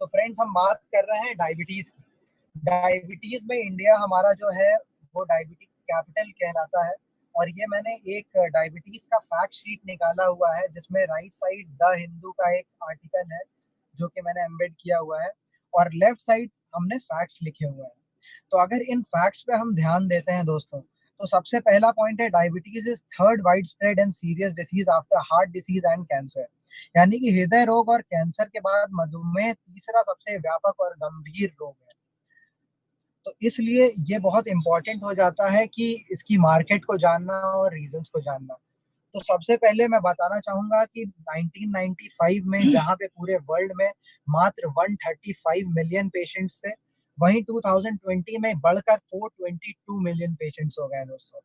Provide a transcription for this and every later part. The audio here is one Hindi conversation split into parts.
तो फ्रेंड्स, हम बात कर रहे हैं डायबिटीज की। डायबिटीज में इंडिया हमारा जो है वो डायबिटीज कैपिटल कहलाता है। और ये मैंने एक डायबिटीज का फैक्ट शीट निकाला हुआ है, जिसमें राइट साइड द हिंदू का एक आर्टिकल है जो कि मैंने एम्बेड किया हुआ है, और लेफ्ट साइड हमने फैक्ट्स लिखे हुए हैं। तो अगर इन फैक्ट्स पे हम ध्यान देते हैं दोस्तों, तो सबसे पहला पॉइंट है, diabetes is third wide spread and serious disease after heart disease and cancer. यानी कि हृदय रोग और कैंसर के बाद मधुमेह तीसरा सबसे व्यापक और गंभीर रोग है। तो इसलिए ये बहुत इंपॉर्टेंट हो जाता है कि इसकी मार्केट को जानना और रीजंस को जानना। तो सबसे पहले मैं बताना चाहूंगा कि 1995 में जहां पे पूरे वर्ल्ड में मात्र 135 मिलियन पेशेंट्स थे, वहीं 2020 में बढ़कर 422 मिलियन पेशेंट्स हो गए दोस्तों।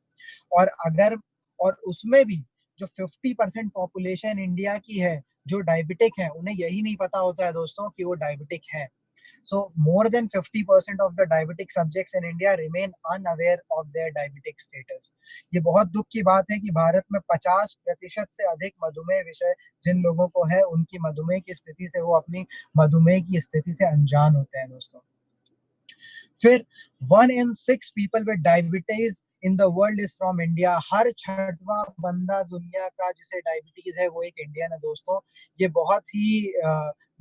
और अगर और उसमें भी जो 50% पॉपुलेशन इंडिया की है जो डायबिटिक है, उन्हें यही नहीं पता होता है दोस्तों कि वो डायबिटिक है। So more than 50% of the diabetic subjects in India remain unaware of their diabetic status. ये बहुत दुख की बात है कि भारत में 50% से अधिक मधुमेह विषय जिन लोगों को है, उनकी मधुमेह की स्थिति से वो अपनी मधुमेह की स्थिति से अनजान होते हैं दोस्तों। फिर 1 in 6 people with diabetes in the world is from India. हर छठवां बंदा दुनिया का जिसे डायबिटीज है वो एक इंडियन है दोस्तों। ये बहुत ही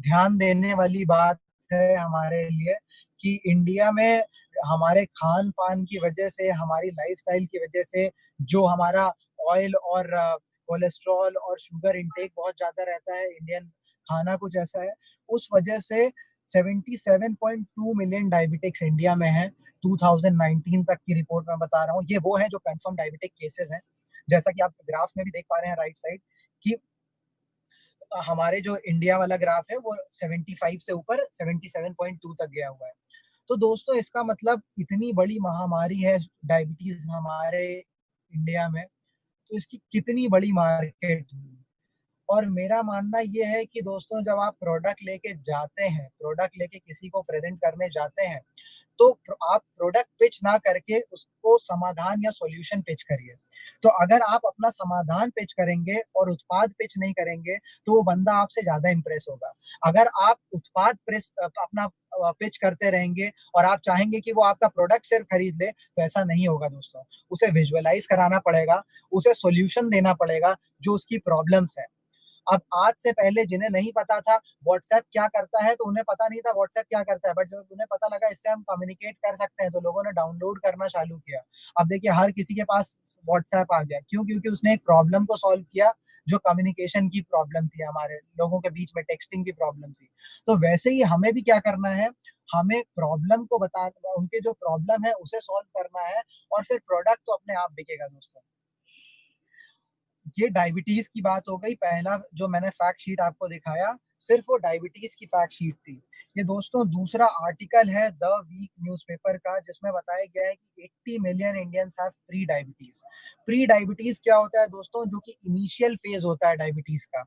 ध्यान देने वाली बात है हमारे लिए कि इंडिया में हमारे खान पान की वजह से, हमारी लाइफस्टाइल की वजह से, जो हमारा ऑयल और कोलेस्ट्रॉल और शुगर इंटेक बहुत ज्यादा रहता है, इंडियन खाना कुछ ऐसा है, उस वजह से 77.2 मिलियन डायबिटिक्स इंडिया में है। 2019 तक की रिपोर्ट में बता रहा हूँ। ये वो है जो कंफर्म डायबिटिक केसेस हैं। जैसा कि आप ग्राफ में भी देख पा रहे हैं राइट साइड कि हमारे जो इंडिया वाला ग्राफ है वो 75 से ऊपर 77.2 तक गया हुआ है। तो दोस्तों, इसका मतलब इतनी बड़ी महामारी है डायबिटीज हमारे इंडिया में, तो इसकी कितनी बड़ी मार्केट हुई। और मेरा मानना ये है कि दोस्तों, जब आप प्रोडक्ट लेके जाते हैं, प्रोडक्ट लेके किसी को प्रेजेंट करने जाते हैं, तो आप प्रोडक्ट पिच ना करके उसको समाधान या सॉल्यूशन पिच करिए। तो अगर आप अपना समाधान पिच करेंगे और उत्पाद पिच नहीं करेंगे, तो वो बंदा आपसे ज्यादा इंप्रेस होगा। अगर आप उत्पाद अपना पिच करते रहेंगे और आप चाहेंगे कि वो आपका प्रोडक्ट सिर्फ खरीद ले, तो ऐसा नहीं होगा दोस्तों। उसे विजुअलाइज कराना पड़ेगा, उसे सॉल्यूशन देना पड़ेगा जो उसकी प्रॉब्लम्स है। अब आज से पहले जिन्हें नहीं पता था व्हाट्सएप क्या करता है, तो उन्हें पता नहीं था व्हाट्सएप क्या करता है, बट जब उन्हें पता लगा इससे हम कम्युनिकेट कर सकते हैं, तो लोगों ने डाउनलोड करना चालू किया। अब देखिए, हर किसी के पास व्हाट्सएप आ गया। क्यों? क्योंकि उसने एक प्रॉब्लम को सॉल्व किया, जो कम्युनिकेशन की प्रॉब्लम थी, हमारे लोगों के बीच में टेक्सटिंग की प्रॉब्लम थी। तो वैसे ही हमें भी क्या करना है, हमें प्रॉब्लम को बता, उनके जो प्रॉब्लम है उसे सॉल्व करना है, और फिर प्रोडक्ट तो अपने आप बिकेगा दोस्तों। ये डायबिटीज की बात हो गई। पहला जो मैंने फैक्ट शीट आपको दिखाया, सिर्फ वो डायबिटीज की फैक्ट शीट थी। ये दोस्तों दूसरा आर्टिकल है द वीक न्यूज़पेपर का, जिसमें बताया गया है कि 80 million Indians have pre diabetes. Pre diabetes क्या होता है दोस्तों? जो कि इनिशियल फेज होता है डायबिटीज का।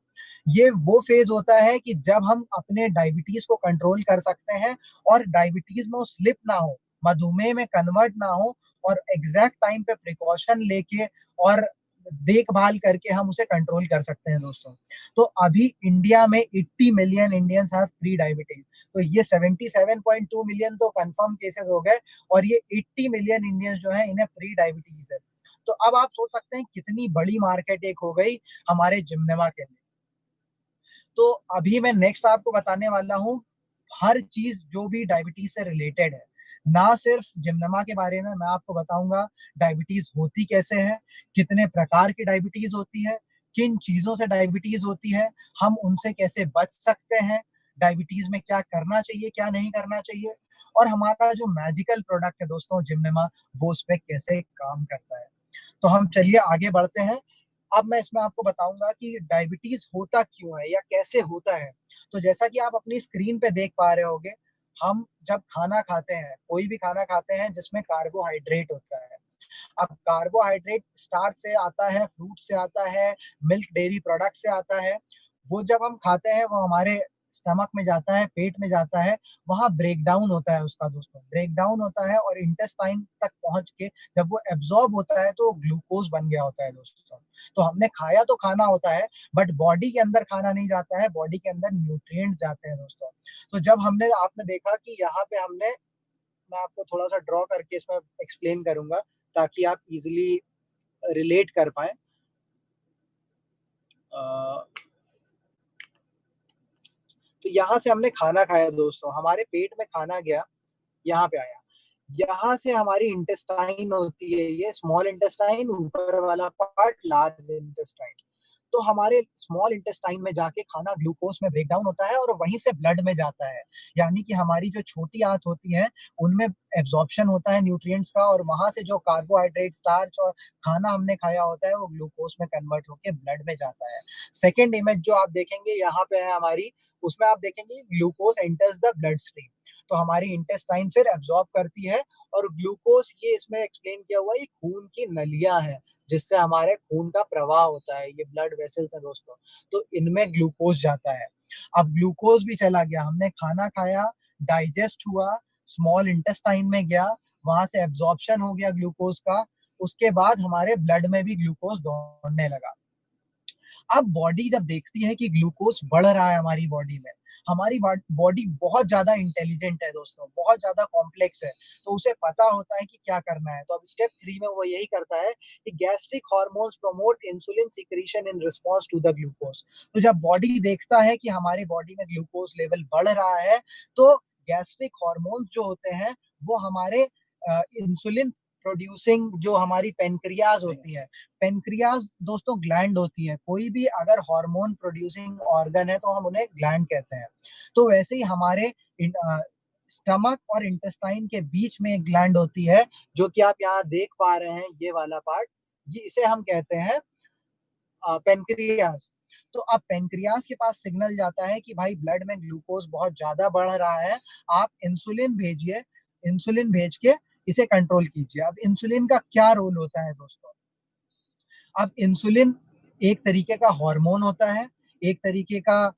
ये वो फेज होता है कि जब हम अपने डायबिटीज को कंट्रोल कर सकते हैं और डायबिटीज में वो स्लिप ना हो, मधुमेह में कन्वर्ट ना हो, और एग्जैक्ट टाइम पे प्रिकॉशन लेके और देखभाल करके हम उसे कंट्रोल कर सकते हैं दोस्तों। तो अभी इंडिया में 80 million Indians have pre diabetes. तो ये 77.2 मिलियन तो कंफर्म केसेस हो गए, और ये 80 मिलियन इंडियंस जो है इन्हें प्री डायबिटीज है। तो अब आप सोच सकते हैं कितनी बड़ी मार्केट एक हो गई हमारे जिम्नेमा के लिए। तो अभी मैं नेक्स्ट आपको बताने वाला हूँ हर चीज जो भी डायबिटीज से रिलेटेड है। ना सिर्फ जिम्नमा के बारे में मैं आपको बताऊंगा डायबिटीज होती कैसे है, कितने प्रकार की डायबिटीज होती है, किन चीजों से डायबिटीज होती है, हम उनसे कैसे बच सकते हैं, डायबिटीज में क्या करना चाहिए, क्या नहीं करना चाहिए, और हमारा जो मैजिकल प्रोडक्ट है दोस्तों जिम्नमा, वो उस पर कैसे काम करता है। तो हम चलिए आगे बढ़ते हैं। अब मैं इसमें आपको बताऊंगा कि डायबिटीज होता क्यों है या कैसे होता है। तो जैसा कि आप अपनी स्क्रीन पे देख पा रहे होंगे, हम जब खाना खाते हैं, कोई भी खाना खाते हैं जिसमें कार्बोहाइड्रेट होता है। अब कार्बोहाइड्रेट स्टार्च से आता है, फ्रूट से आता है, मिल्क डेयरी प्रोडक्ट से आता है। वो जब हम खाते हैं वो हमारे स्टमक में जाता है, पेट में जाता है, वहां ब्रेक डाउन होता है उसका दोस्तों, ब्रेक डाउन होता है और इंटेस्टाइन तक पहुंच के जब वो एब्जॉर्ब होता है तो ग्लूकोज बन गया होता है दोस्तों। तो हमने खाया तो खाना होता है, बट बॉडी के अंदर खाना नहीं जाता है, बॉडी के अंदर न्यूट्रिएंट्स जाते हैं दोस्तों। तो जब आपने देखा कि यहाँ पे मैं आपको थोड़ा सा ड्रॉ करके इसमें एक्सप्लेन करूंगा ताकि आप इजिली रिलेट कर पाए। तो यहाँ से हमने खाना खाया दोस्तों, हमारे पेट में खाना गया, यहाँ पे आया, यहाँ से हमारी इंटेस्टाइन होती है, ये स्मॉल इंटेस्टाइन, ऊपर वाला पार्ट लार्ज इंटेस्टाइन। तो हमारे स्मॉल इंटेस्टाइन में जाके खाना ग्लूकोज में ब्रेक डाउन होता है और वहीं से ब्लड में जाता है। यानी कि हमारी जो छोटी आंत होती है उनमें एब्जॉर्प्शन होता है न्यूट्रिएंट्स का, और वहां से जो कार्बोहाइड्रेट, स्टार्च और खाना हमने खाया होता है वो ग्लूकोज में कन्वर्ट होकर ब्लड में जाता है। सेकेंड इमेज जो आप देखेंगे यहाँ पे है हमारी, उसमें आप देखेंगे glucose enters the blood stream. तो हमारी इंटेस्टाइन फिर एब्जॉर्ब करती है, और ग्लूकोज, ये इसमें एक्सप्लेन किया हुआ है, ये खून की नलियां हैं जिससे हमारे खून का प्रवाह होता है, ये ब्लड वेसल्स है दोस्तों। तो इनमें ग्लूकोज जाता है। अब ग्लूकोज भी चला गया, हमने खाना खाया, डाइजेस्ट हुआ, स्मॉल इंटेस्टाइन में गया, वहां से एब्जॉर्प्शन हो गया ग्लूकोज का, उसके बाद हमारे ब्लड में भी ग्लूकोज दौड़ने लगा। अब बॉडी जब देखती है कि ग्लूकोज बढ़ रहा है हमारी बॉडी में, हमारी बॉडी बहुत ज्यादा इंटेलिजेंट है दोस्तों, बहुत ज्यादा कॉम्प्लेक्स है, तो उसे पता होता है कि क्या करना है। तो अब स्टेप 3 में वो यही करता है कि gastric hormones promote insulin secretion in response to the glucose. तो जब बॉडी देखता है कि हमारी बॉडी में ग्लूकोज लेवल बढ़ रहा है, तो गैस्ट्रिक हार्मोन्स जो होते हैं वो हमारे इंसुलिन प्रोड्यूसिंग, जो हमारी पेनक्रियाज होती है, पेनक्रियाज दोस्तों ग्लैंड होती है, कोई भी अगर हार्मोन प्रोड्यूसिंग ऑर्गन है तो हम उन्हें ग्लैंड कहते हैं। तो वैसे ही हमारे स्टमक और इंटेस्टाइन के बीच में एक ग्लैंड होती है, जो कि आप यहाँ देख पा रहे हैं, ये वाला पार्ट, ये इसे हम कहते हैं पेनक्रियाज। तो अब पेनक्रियाज के पास सिग्नल जाता है कि भाई ब्लड में ग्लूकोज बहुत ज्यादा बढ़ रहा है, आप इंसुलिन भेजिए, इंसुलिन भेज के इसे कंट्रोल कीजिए। अब इंसुलिन का क्या रोल होता है दोस्तों? अब इंसुलिन एक तरीके का हार्मोन होता है, एक तरीके का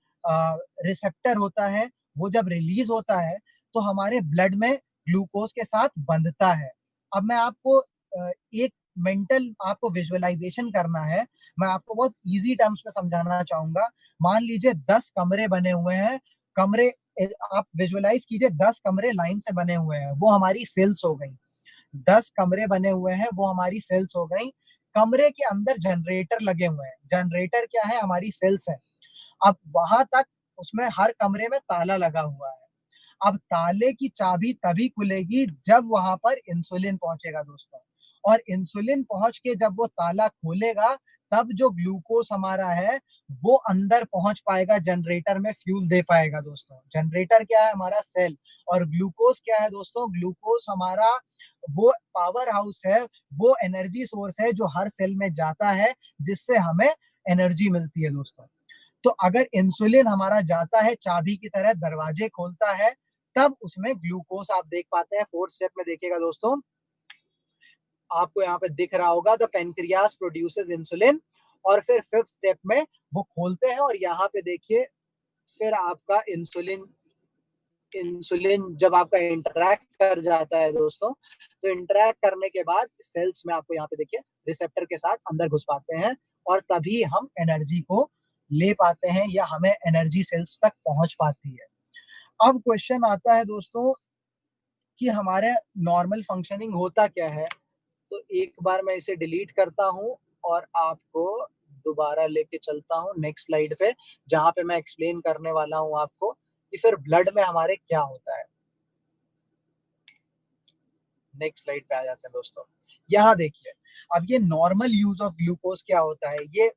रिसेप्टर होता है। वो जब रिलीज होता है तो हमारे ब्लड में ग्लूकोज के साथ बंधता है। अब मैं आपको एक मेंटल आपको विजुअलाइजेशन करना है, मैं आपको बहुत इजी टर्म्स में समझाना चाहूंगा। मान लीजिए 10 कमरे बने हुए हैं, कमरे, आप विजुअलाइज कीजिए 10 कमरे लाइन से बने हुए हैं, वो हमारी सेल्स हो गई। 10 कमरे बने हुए हैं, वो हमारी सेल्स हो गई। कमरे के अंदर जनरेटर लगे हुए हैं, जनरेटर क्या है? हमारी सेल्स है। अब वहां तक उसमें हर कमरे में ताला लगा हुआ है। अब ताले की चाबी तभी खुलेगी जब वहां पर इंसुलिन पहुंचेगा दोस्तों, और इंसुलिन पहुंच के जब वो ताला खोलेगा, तब जो ग्लूकोज हमारा है वो अंदर पहुंच पाएगा, जनरेटर में फ्यूल दे पाएगा दोस्तों। जनरेटर क्या है? हमारा सेल। और ग्लूकोज क्या है दोस्तों? ग्लूकोज हमारा वो पावर हाउस है, वो एनर्जी सोर्स है जो हर सेल में जाता है, जिससे हमें एनर्जी मिलती है दोस्तों। तो अगर इंसुलिन हमारा जाता है, चाबी की तरह दरवाजे खोलता है, तब उसमें ग्लूकोज आप देख पाते हैं। फोर्थ स्टेप में देखिएगा दोस्तों, आपको यहाँ पे दिख रहा होगा, द पेनक्रियास प्रोड्यूसेस इंसुलिन। और फिर फिफ्थ स्टेप में वो खोलते हैं, और यहाँ पे देखिए फिर आपका इंसुलिन, इंसुलिन जब आपका इंटरैक्ट कर जाता है दोस्तों, तो इंटरैक्ट करने के बाद सेल्स में आपको यहाँ पे देखिए रिसेप्टर के साथ अंदर घुस पाते हैं, और तभी हम एनर्जी को ले पाते हैं, या हमें एनर्जी सेल्स तक पहुंच पाती है। अब क्वेश्चन आता है दोस्तों कि हमारे नॉर्मल फंक्शनिंग होता क्या है। तो एक बार मैं इसे डिलीट करता हूं और आपको दोबारा लेके चलता हूं नेक्स्ट स्लाइड पे, जहां पे मैं एक्सप्लेन करने वाला हूं आपको कि फिर ब्लड में हमारे क्या होता है। नेक्स्ट स्लाइड पे आ जाते हैं दोस्तों। यहाँ देखिए, अब ये नॉर्मल यूज ऑफ ग्लूकोज क्या होता है, ये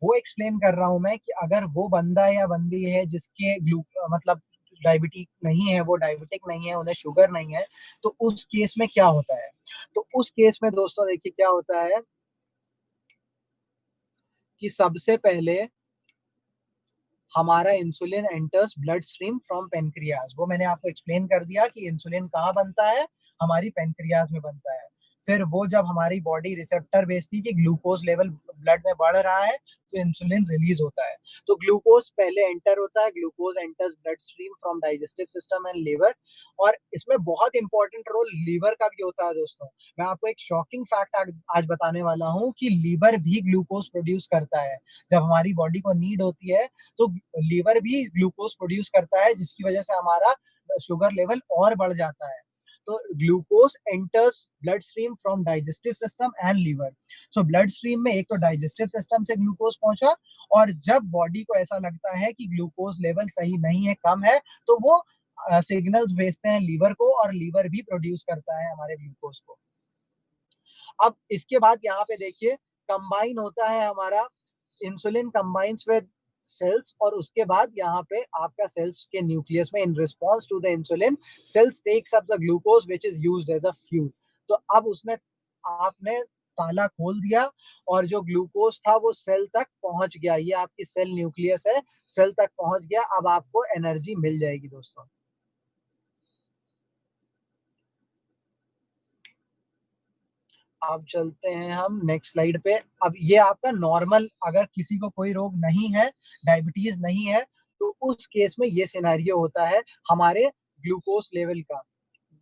वो एक्सप्लेन कर रहा हूं मैं कि अगर वो बंदा या बंदी है जिसके मतलब डायबिटिक नहीं है, वो डायबिटिक नहीं है, उन्हें शुगर नहीं है, तो उस केस में क्या होता है। तो उस केस में दोस्तों देखिए क्या होता है कि सबसे पहले हमारा insulin enters blood stream from pancreas. वो मैंने आपको एक्सप्लेन कर दिया कि इंसुलिन कहाँ बनता है, हमारी पेनक्रियाज में बनता है। फिर वो जब हमारी बॉडी रिसेप्टर भेजती है कि ग्लूकोज लेवल ब्लड में बढ़ रहा है तो इंसुलिन रिलीज होता है। तो ग्लूकोज पहले एंटर होता है, glucose enters blood stream from digestive system and liver. और इसमें बहुत इंपॉर्टेंट रोल लीवर का भी होता है दोस्तों। मैं आपको एक शॉकिंग फैक्ट आज बताने वाला हूँ कि लीवर भी ग्लूकोज प्रोड्यूस करता है। जब हमारी बॉडी को नीड होती है तो लीवर भी ग्लूकोज प्रोड्यूस करता है, जिसकी वजह से हमारा शुगर लेवल और बढ़ जाता है। तो glucose enters blood stream from digestive system and liver. So blood stream में एक तो डाइजेस्टिव सिस्टम से ग्लूकोज पहुंचा, और जब बॉडी को ऐसा लगता है कि ग्लूकोज लेवल सही नहीं है, कम है, तो वो सिग्नल्स भेजते हैं लीवर को, और लीवर भी प्रोड्यूस करता है हमारे ग्लूकोज को। अब इसके बाद यहाँ पे देखिए, कंबाइन होता है हमारा इंसुलिन कंबाइंस विद सेल्स, और उसके बाद यहाँ पे आपका सेल्स के न्यूक्लियस में in response to the insulin cells takes up the glucose which is used as a fuel. तो अब उसने आपने ताला खोल दिया, और जो ग्लूकोज था वो सेल तक पहुंच गया। ये आपकी सेल न्यूक्लियस है, सेल तक पहुंच गया। अब आपको एनर्जी मिल जाएगी दोस्तों। अब चलते हैं हम नेक्स्ट स्लाइड पे। अब ये आपका नॉर्मल, अगर किसी को कोई रोग नहीं है, डायबिटीज नहीं है, तो उस केस में ये सिनेरियो होता है हमारे ग्लूकोज लेवल का,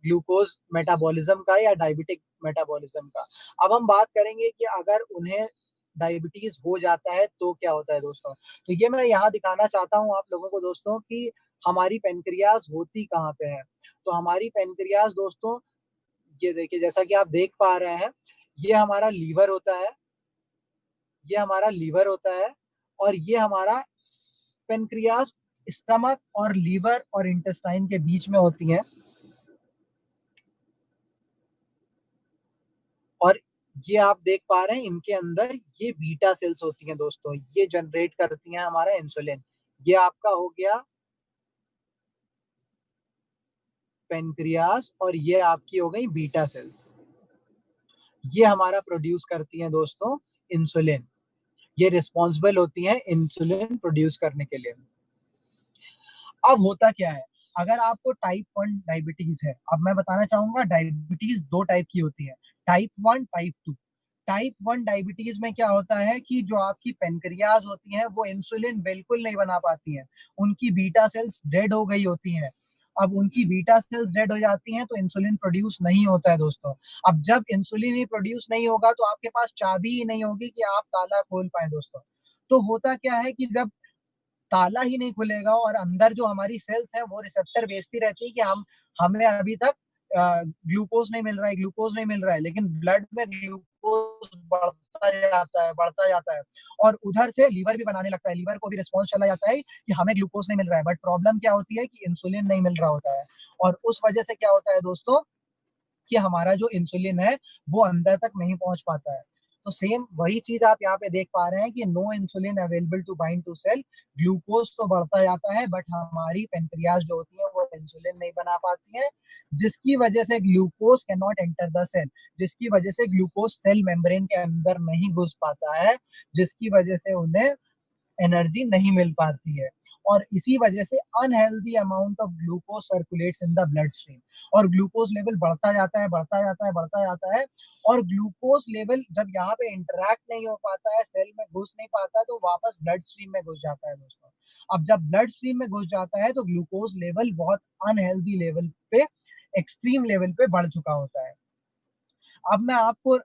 ग्लूकोज मेटाबॉलिज्म का या डायबिटिक मेटाबॉलिज्म का। अब हम बात करेंगे कि अगर उन्हें डायबिटीज हो जाता है तो क्या होता है दोस्तों। तो ये मैं यहाँ दिखाना चाहता हूँ आप लोगों को दोस्तों कि हमारी पेनक्रियाज होती कहाँ पे है। तो हमारी पेनक्रियाज दोस्तों, ये देखिए, जैसा कि आप देख पा रहे हैं, ये हमारा लीवर होता है, ये हमारा लीवर होता है, और ये हमारा पेनक्रियाज स्टमक और लीवर और इंटेस्टाइन के बीच में होती हैं। और ये आप देख पा रहे हैं, इनके अंदर ये बीटा सेल्स होती हैं दोस्तों, ये जनरेट करती हैं हमारा इंसुलिन। ये आपका हो गया पेनक्रियाज, और ये आपकी हो गई बीटा सेल्स। ये हमारा प्रोड्यूस करती हैं दोस्तों इंसुलिन। ये रिस्पॉन्सिबल होती हैं इंसुलिन प्रोड्यूस करने के लिए। अब होता क्या है, अगर आपको टाइप 1 डायबिटीज है, अब मैं बताना चाहूंगा डायबिटीज दो टाइप की होती है, टाइप 1, टाइप 2। टाइप 1 डायबिटीज में क्या होता है कि जो आपकी पेनक्रियाज होती हैं वो इंसुलिन बिल्कुल नहीं बना पाती हैं, उनकी बीटा सेल्स डेड हो गई होती हैं। अब उनकी बीटा सेल्स डेड हो जाती हैं तो इंसुलिन प्रोड्यूस नहीं होता है दोस्तों। अब जब इंसुलिन ही प्रोड्यूस नहीं होगा तो आपके पास चाबी ही नहीं होगी कि आप ताला खोल पाए दोस्तों। तो होता क्या है कि जब ताला ही नहीं खुलेगा और अंदर जो हमारी सेल्स है वो रिसेप्टर भेजती रहती है कि हमें अभी तक ग्लूकोज नहीं मिल रहा है, ग्लूकोज नहीं मिल रहा है, लेकिन ब्लड में ग्लूकोज बढ़ता जाता है, और उधर से लीवर भी बनाने लगता है, लीवर को भी रिस्पॉन्स चला जाता है कि हमें ग्लूकोज नहीं मिल रहा है। बट प्रॉब्लम क्या होती है कि इंसुलिन नहीं मिल रहा होता है, और उस वजह से क्या होता है दोस्तों कि हमारा जो इंसुलिन है वो अंदर तक नहीं पहुंच पाता है। तो सेम वही चीज आप यहाँ पे देख पा रहे हैं कि no insulin available to bind to cell. Glucose तो बढ़ता जाता है बट हमारी पेनक्रियाज जो होती है वो इंसुलिन नहीं बना पाती है, जिसकी वजह से glucose can not enter the cell, जिसकी वजह से ग्लूकोज सेल मेम्ब्रेन के अंदर नहीं घुस पाता है, जिसकी वजह से उन्हें एनर्जी नहीं मिल पाती है। और इसी वजह से unhealthy amount of glucose circulates in the blood stream, और ग्लूकोज लेवल बढ़ता जाता है, बढ़ता जाता है, बढ़ता जाता है। और ग्लूकोज लेवल जब यहाँ पे इंटरैक्ट नहीं हो पाता है, सेल में घुस नहीं पाता है, तो वापस ब्लड स्ट्रीम में घुस जाता है दोस्तों। अब जब ब्लड स्ट्रीम में घुस जाता है तो ग्लूकोज लेवल बहुत अनहेल्दी लेवल पे, एक्सट्रीम लेवल पे बढ़ चुका होता है। अब मैं आपको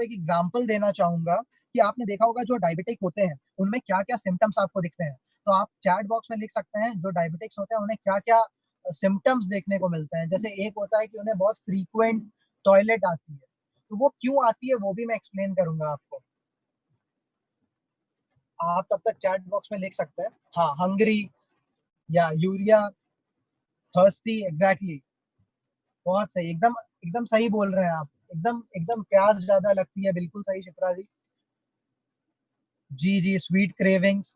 एक एग्जांपल देना चाहूंगा कि आपने देखा होगा जो डायबिटिक होते हैं उनमें क्या क्या सिम्टम्स आपको दिखते हैं। तो आप चैट बॉक्स में लिख सकते हैं जो डायबिटिक्स होते हैं उन्हें क्या क्या सिम्टम्स देखने को मिलते हैं। जैसे एक होता है कि उन्हें बहुत फ्रीक्वेंट टॉयलेट आती है, तो वो क्यों आती है वो भी मैं एक्सप्लेन करूंगा आपको। आप तब तक चैट बॉक्स में लिख सकते हैं। हाँ, हंगरी या यूरिया, थर्स्टी, एग्जैक्टली, बहुत सही, एकदम एकदम सही बोल रहे हैं आप, एकदम एकदम प्यास ज्यादा लगती है, बिल्कुल सही शिप्रा जी। जी जी, स्वीट क्रेविंग्स,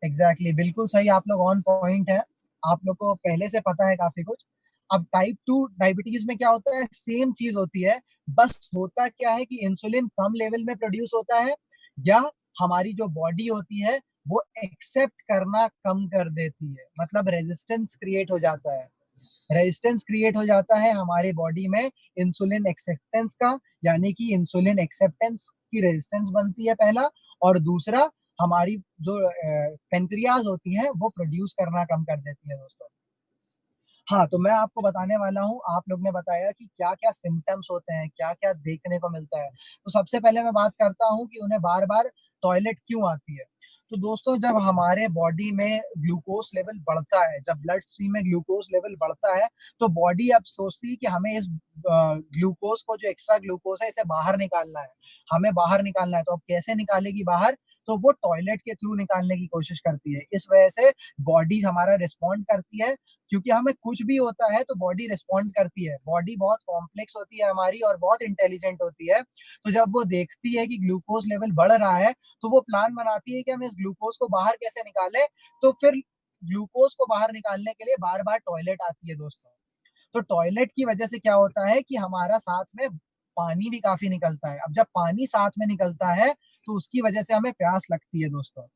एग्जैक्टली, बिल्कुल सही, आप लोग ऑन पॉइंट है, आप लोग को पहले से पता है काफी कुछ। अब टाइप 2 डायबिटीज में क्या होता है, सेम चीज होती है, बस होता क्या है कि इंसुलिन कम लेवल में प्रोड्यूस होता है, या हमारी जो बॉडी होती है वो एक्सेप्ट करना कम कर देती है, मतलब रेजिस्टेंस क्रिएट हो जाता है। रेजिस्टेंस क्रिएट हो जाता है हमारे बॉडी में इंसुलिन एक्सेप्टेंस का, यानी कि इंसुलिन एक्सेप्टेंस की रेजिस्टेंस बनती है पहला, और दूसरा हमारी जो पेनक्रियाज होती है वो प्रोड्यूस करना कम कर देती है दोस्तों। हाँ, तो मैं आपको बताने वाला हूँ, आप लोग ने बताया कि क्या-क्या सिम्पटम्स होते हैं, क्या-क्या देखने को मिलता है। तो सबसे पहले मैं बात करता हूँ कि उन्हें बार-बार टॉयलेट क्यों आती है। तो दोस्तों, जब हमारे बॉडी में ग्लूकोज़ लेवल बढ़ता है, जब ब्लड स्ट्रीम में ग्लूकोज़ लेवल बढ़ता है, तो बॉडी अब सोचती है कि हमें इस ग्लूकोज़ को, जो एक्स्ट्रा ग्लूकोज़ है, इसे बाहर निकालना है, हमें बाहर निकालना है। तो अब कैसे निकालेगी बाहर? तो वो टॉयलेट के थ्रू निकालने की कोशिश करती है। इस वजह से बॉडी हमारा रिस्पॉन्ड करती है, क्योंकि हमें कुछ भी होता है तो बॉडी रिस्पॉन्ड करती है। बॉडी बहुत कॉम्प्लेक्स होती है हमारी और बहुत इंटेलिजेंट होती है। तो जब वो देखती है कि ग्लूकोज़ लेवल बढ़ रहा है, तो वो प्लान बनाती है कि हम इस ग्लूकोज़ को बाहर कैसे निकालें, तो फिर ग्लूकोज़ को बाहर निकालने के लिए बार-बार टॉयलेट आती है दोस्तों। तो टॉयलेट की वजह से क्या होता है कि हमारा साथ में पानी भी काफ़ी निकलता है। अब जब पानी साथ में निकलता है, तो उसकी वजह से हमें प्यास लगती है दोस्तों।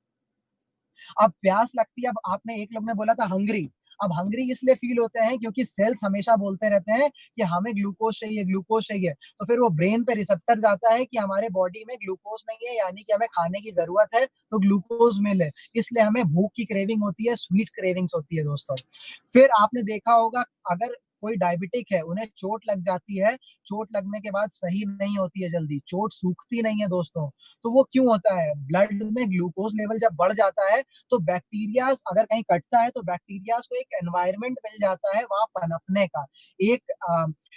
अब प्यास लगती है, अब आपने एक लोग ने बोला था हंग्री। अब हंग्री इसलिए फ़ील होते हैं क्योंकि सेल्स हमेशा बोलते रहते हैं कि हमें ग्लूकोज़ चाहिए, ग्लूकोज़ चाहिए। तो फिर वो ब्रेन पे रिसेप्टर जाता है कि हमारे बॉडी में ग्लूकोज़ नहीं है, यानी कि हमें खाने की ज़रूरत है, तो ग्लूकोज़ मिले। इसलिए हमें भूख की क्रेविंग होती है, स्वीट क्रेविंग्स होती है दोस्तों। फिर आपने देखा होगा, अगर कोई डायबिटिक है, उन्हें चोट लग जाती है, चोट लगने के बाद सही नहीं होती है जल्दी, चोट सूखती नहीं है दोस्तों। तो वो क्यों होता है? ब्लड में ग्लूकोज़ लेवल जब बढ़ जाता है, तो बैक्टीरियाज़ अगर कहीं कटता है, तो बैक्टीरियाज़ को एक एनवायरनमेंट मिल जाता है वहाँ पनपने का। एक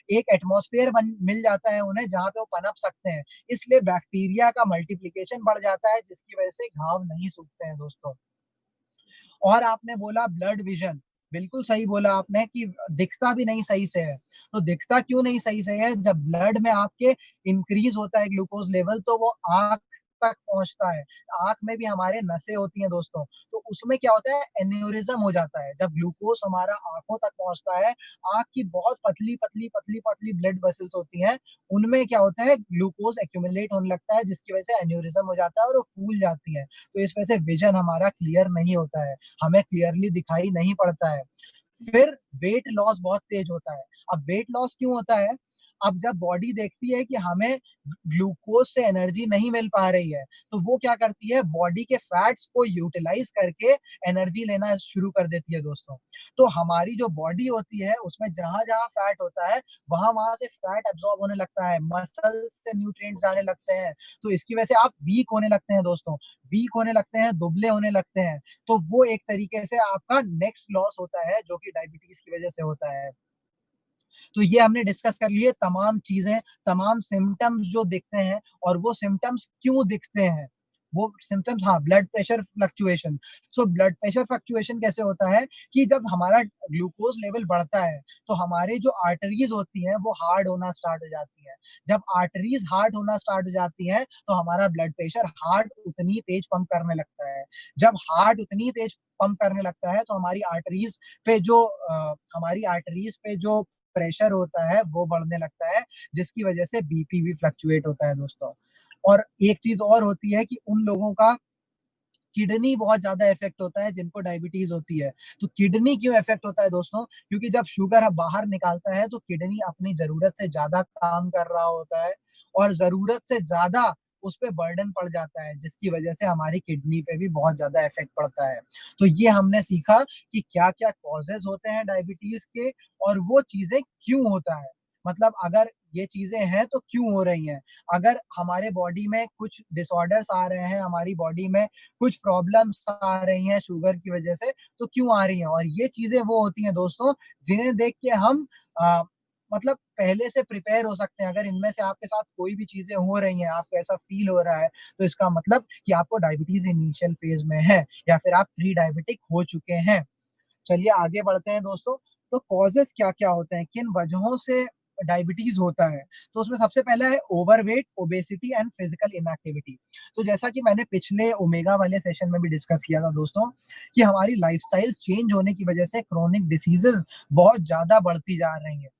एक एटमॉस्फेयर बन मिल जाता है उन्हें जहाँ पे वो पनप सकते हैं। इसलिए बैक्टीरिया का मल्टिप्लिकेशन बढ़ जाता है, जिसकी वजह से घाव नहीं सूखते हैं दोस्तों। और आपने बोला ब्लड विज़न, बिल्कुल सही बोला आपने कि दिखता भी नहीं सही से है। तो दिखता क्यों नहीं सही से है? जब ब्लड में आपके इंक्रीज़ होता है ग्लूकोज़ लेवल, तो वो आँख तक पहुँचता है। आँख में भी हमारे नसें होती हैं दोस्तों, तो उसमें क्या होता है, एन्यूरिज़्म हो जाता है। जब ग्लूकोज़ हमारा आँखों तक पहुँचता है, आँख की बहुत पतली-पतली ब्लड वेसल्स होती हैं, उनमें क्या होता है, ग्लूकोज़ एक्यूमुलेट होने लगता है, जिसकी वजह से एन्यूरिज़्म हो जाता है और वो फूल जाती हैं। तो इस वजह से विज़न हमारा क्लियर नहीं होता है, हमें क्लियरली दिखाई नहीं पड़ता है। फिर वेट लॉस बहुत तेज होता है। अब वेट लॉस क्यों होता है? अब जब बॉडी देखती है कि हमें ग्लूकोज़ से एनर्जी नहीं मिल पा रही है, तो वो क्या करती है, बॉडी के फैट्स को यूटिलाइज़ करके एनर्जी लेना शुरू कर देती है दोस्तों। तो हमारी जो बॉडी होती है, उसमें जहाँ-जहाँ फैट होता है, वहाँ-वहाँ से फैट एब्ज़ॉर्ब होने लगता है, मसल्स से न्यूट्रिएंट्स जाने लगते हैं, तो इसकी वजह से आप वीक होने लगते हैं दोस्तों। वीक होने लगते हैं, दुबले होने लगते हैं। तो वो एक तरीके से आपका नेक्स्ट लॉस होता है, जो कि डायबिटीज़ की वजह से होता है। तो ये हमने डिस्कस कर लिए तमाम चीज़ें, तमाम सिम्पटम्स जो दिखते हैं और वो सिम्पटम्स क्यों दिखते हैं। वो सिम्पटम्स, हाँ, blood pressure fluctuation. So blood pressure fluctuation कैसे होता है कि जब हमारा ग्लूकोज़ लेवल बढ़ता है, तो हमारे जो आर्टरीज़ होती हैं, वो हार्ड होना स्टार्ट हो जाती हैं। जब आर्टरीज़ हार्ड होना स्टार्ट हो जाती हैं, तो हमारा ब्लड प्रेशर हार्ट उतनी तेज़ पंप करने लगता है। जब हार्ट उतनी तेज़ पंप करने लगता है, तो हमारी आर्टरीज़ पे जो प्रेशर होता है वो बढ़ने लगता है, जिसकी वजह से बीपी भी फ्लक्चुएट होता है दोस्तों। और एक चीज़ और होती है कि उन लोगों का किडनी बहुत ज़्यादा इफ़ेक्ट होता है जिनको डायबिटीज़ होती है। तो किडनी क्यों इफ़ेक्ट होता है दोस्तों? क्योंकि जब शुगर बाहर निकालता है, तो किडनी अपनी ज़रूरत से ज़्यादा काम कर रहा होता है और ज़रूरत से ज़्यादा उस पे बर्डन पड़ जाता है, जिसकी वजह से हमारी किडनी पे भी बहुत ज़्यादा इफ़ेक्ट पड़ता है। तो ये हमने सीखा कि क्या-क्या कॉज़ेज़ होते हैं डायबिटीज़ के और वो चीज़ें क्यों होता है। मतलब अगर ये चीज़ें हैं तो क्यों हो रही हैं? अगर हमारे बॉडी में कुछ डिसऑर्डर्स आ रहे हैं, हमारी बॉडी में कुछ प्रॉब्लम्स आ रही हैं शुगर की वजह से, तो क्यों आ रही हैं? और ये चीज़ें वो होती हैं दोस्तों, जिन्हें देख के हम अ, मतलब पहले से प्रिपेयर हो सकते हैं। अगर इनमें से आपके साथ कोई भी चीज़ें हो रही हैं, आपको ऐसा फ़ील हो रहा है, तो इसका मतलब कि आपको डायबिटीज़ इनिशियल फ़ेज़ में है या फिर आप प्री डायबिटिक हो चुके हैं। चलिए आगे बढ़ते हैं दोस्तों। तो कॉज़ेज़ क्या-क्या होते हैं? किन वजहों से डायबिटीज़ होता है? तो उसमें सबसे पहला है overweight, obesity and physical inactivity. तो जैसा कि मैंने पिछले ओमेगा वाले सेशन में भी डिस्कस किया था दोस्तों, कि हमारी लाइफ़स्टाइल चेंज होने की वजह से क्रोनिक डिसीज़ेज़ बहुत ज़्यादा बढ़ती जा रही हैं।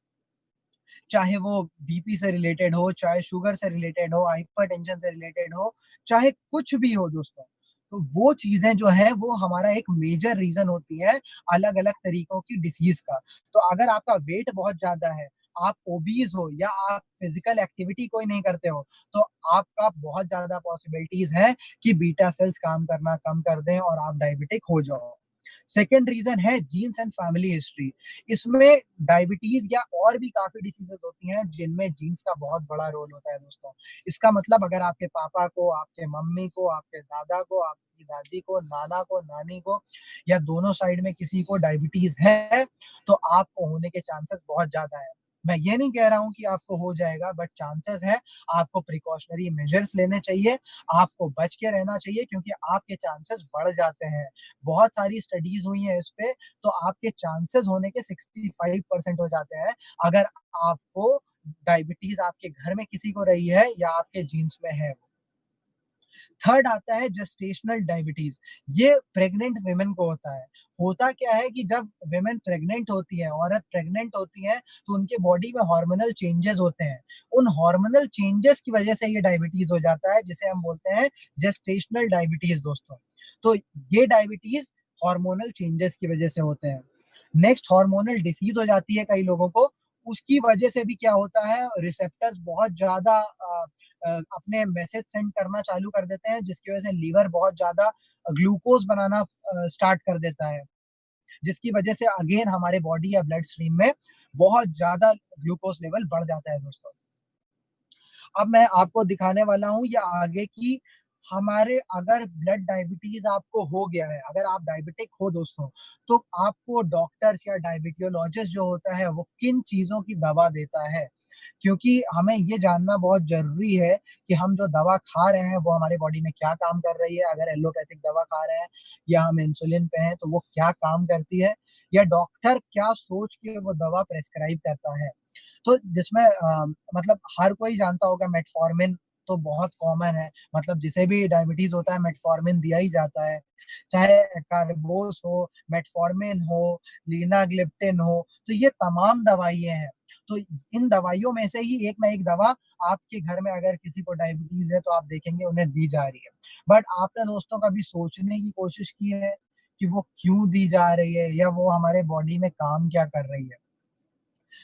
चाहे वो बीपी से रिलेटेड हो, चाहे शुगर से रिलेटेड हो, हाइपरटेंशन से रिलेटेड हो, चाहे कुछ भी हो दोस्तों। तो वो चीजें जो है वो हमारा एक मेजर रीजन होती है अलग अलग तरीकों की डिसीज का। तो अगर आपका वेट बहुत ज्यादा है, आप ओबीज हो या आप फिजिकल एक्टिविटी कोई नहीं करते हो, तो आपका बहुत ज्यादा पॉसिबिलिटीज है कि बीटा सेल्स काम करना कम कर दें और आप डायबिटिक हो जाओ। सेकेंड रीजन है जीन्स एंड फैमिली हिस्ट्री। इसमें डायबिटीज या और भी काफी डिसीजेस होती हैं जिनमें जीन्स का बहुत बड़ा रोल होता है दोस्तों। इसका मतलब अगर आपके पापा को, आपके मम्मी को, आपके दादा को, आपकी दादी को, नाना को, नानी को या दोनों साइड में किसी को डायबिटीज है, तो आपको होने के चांसेस बहुत ज्यादा है। मैं ये नहीं कह रहा हूं कि आपको हो जाएगा, बट चांसेस है। आपको प्रिकॉशनरी मेजर्स लेने चाहिए, आपको बच के रहना चाहिए, क्योंकि आपके चांसेस बढ़ जाते हैं। बहुत सारी स्टडीज हुई हैं इस पे, तो आपके चांसेस होने के 65% हो जाते हैं अगर आपको डायबिटीज आपके घर में किसी को रही है या आपके जीन्स में है। थर्ड आता है जेस्टेशनल डायबिटीज। ये प्रेग्नेंट वेमेन को होता है। होता क्या है कि जब वेमेन प्रेग्नेंट होती है, औरत प्रेग्नेंट होती है, तो उनके बॉडी में हार्मोनल चेंजेस होते हैं। उन हार्मोनल चेंजेस की वजह से ये डायबिटीज हो जाता है, जिसे हम बोलते हैं जेस्टेशनल डायबिटीज दोस्तों। तो ये डायबिटीज हार्मोनल चेंजेस की वजह से होते हैं। नेक्स्ट हार्मोनल डिसीज हो जाती है कई लोगों को। उसकी वजह से भी क्या होता है, रिसेप्टर्स बहुत ज्यादा अपने मैसेज सेंड करना चालू कर देते हैं, जिसकी वजह से लीवर बहुत ज्यादा ग्लूकोज बनाना स्टार्ट कर देता है, जिसकी वजह से अगेन हमारे बॉडी या ब्लड स्ट्रीम में बहुत ज्यादा ग्लूकोज लेवल बढ़ जाता है दोस्तों। अब मैं आपको दिखाने वाला हूँ या आगे की हमारे, अगर ब्लड डायबिटीज आपको हो गया है, अगर आप डायबिटिक हो दोस्तों, तो आपको डॉक्टर्स या डायबिटियोलॉजिस्ट जो होता है वो किन चीजों की दवा देता है। क्योंकि हमें ये जानना बहुत जरूरी है कि हम जो दवा खा रहे हैं वो हमारे बॉडी में क्या काम कर रही है। अगर एलोपैथिक दवा खा रहे हैं या हम इंसुलिन पे हैं, तो वो क्या काम करती है, या डॉक्टर क्या सोच के वो दवा प्रेस्क्राइब करता है। तो जिसमें मतलब हर कोई जानता होगा मेटफॉर्मिन तो बहुत कॉमन है, मतलब जिसे भी डायबिटीज होता है मेटफॉर्मिन दिया ही जाता है। चाहे कार्बोस हो, मेटफॉर्मिन हो, लीनाग्लिप्टिन हो, तो ये तमाम दवाइयां हैं। तो इन दवाइयों में से ही एक ना एक दवा आपके घर में अगर किसी को डायबिटीज है तो आप देखेंगे उन्हें दी जा रही है। बट आपने दोस्तों कभी सोचने की कोशिश की है कि वो क्यों दी जा रही है या वो हमारे बॉडी में काम क्या कर रही है।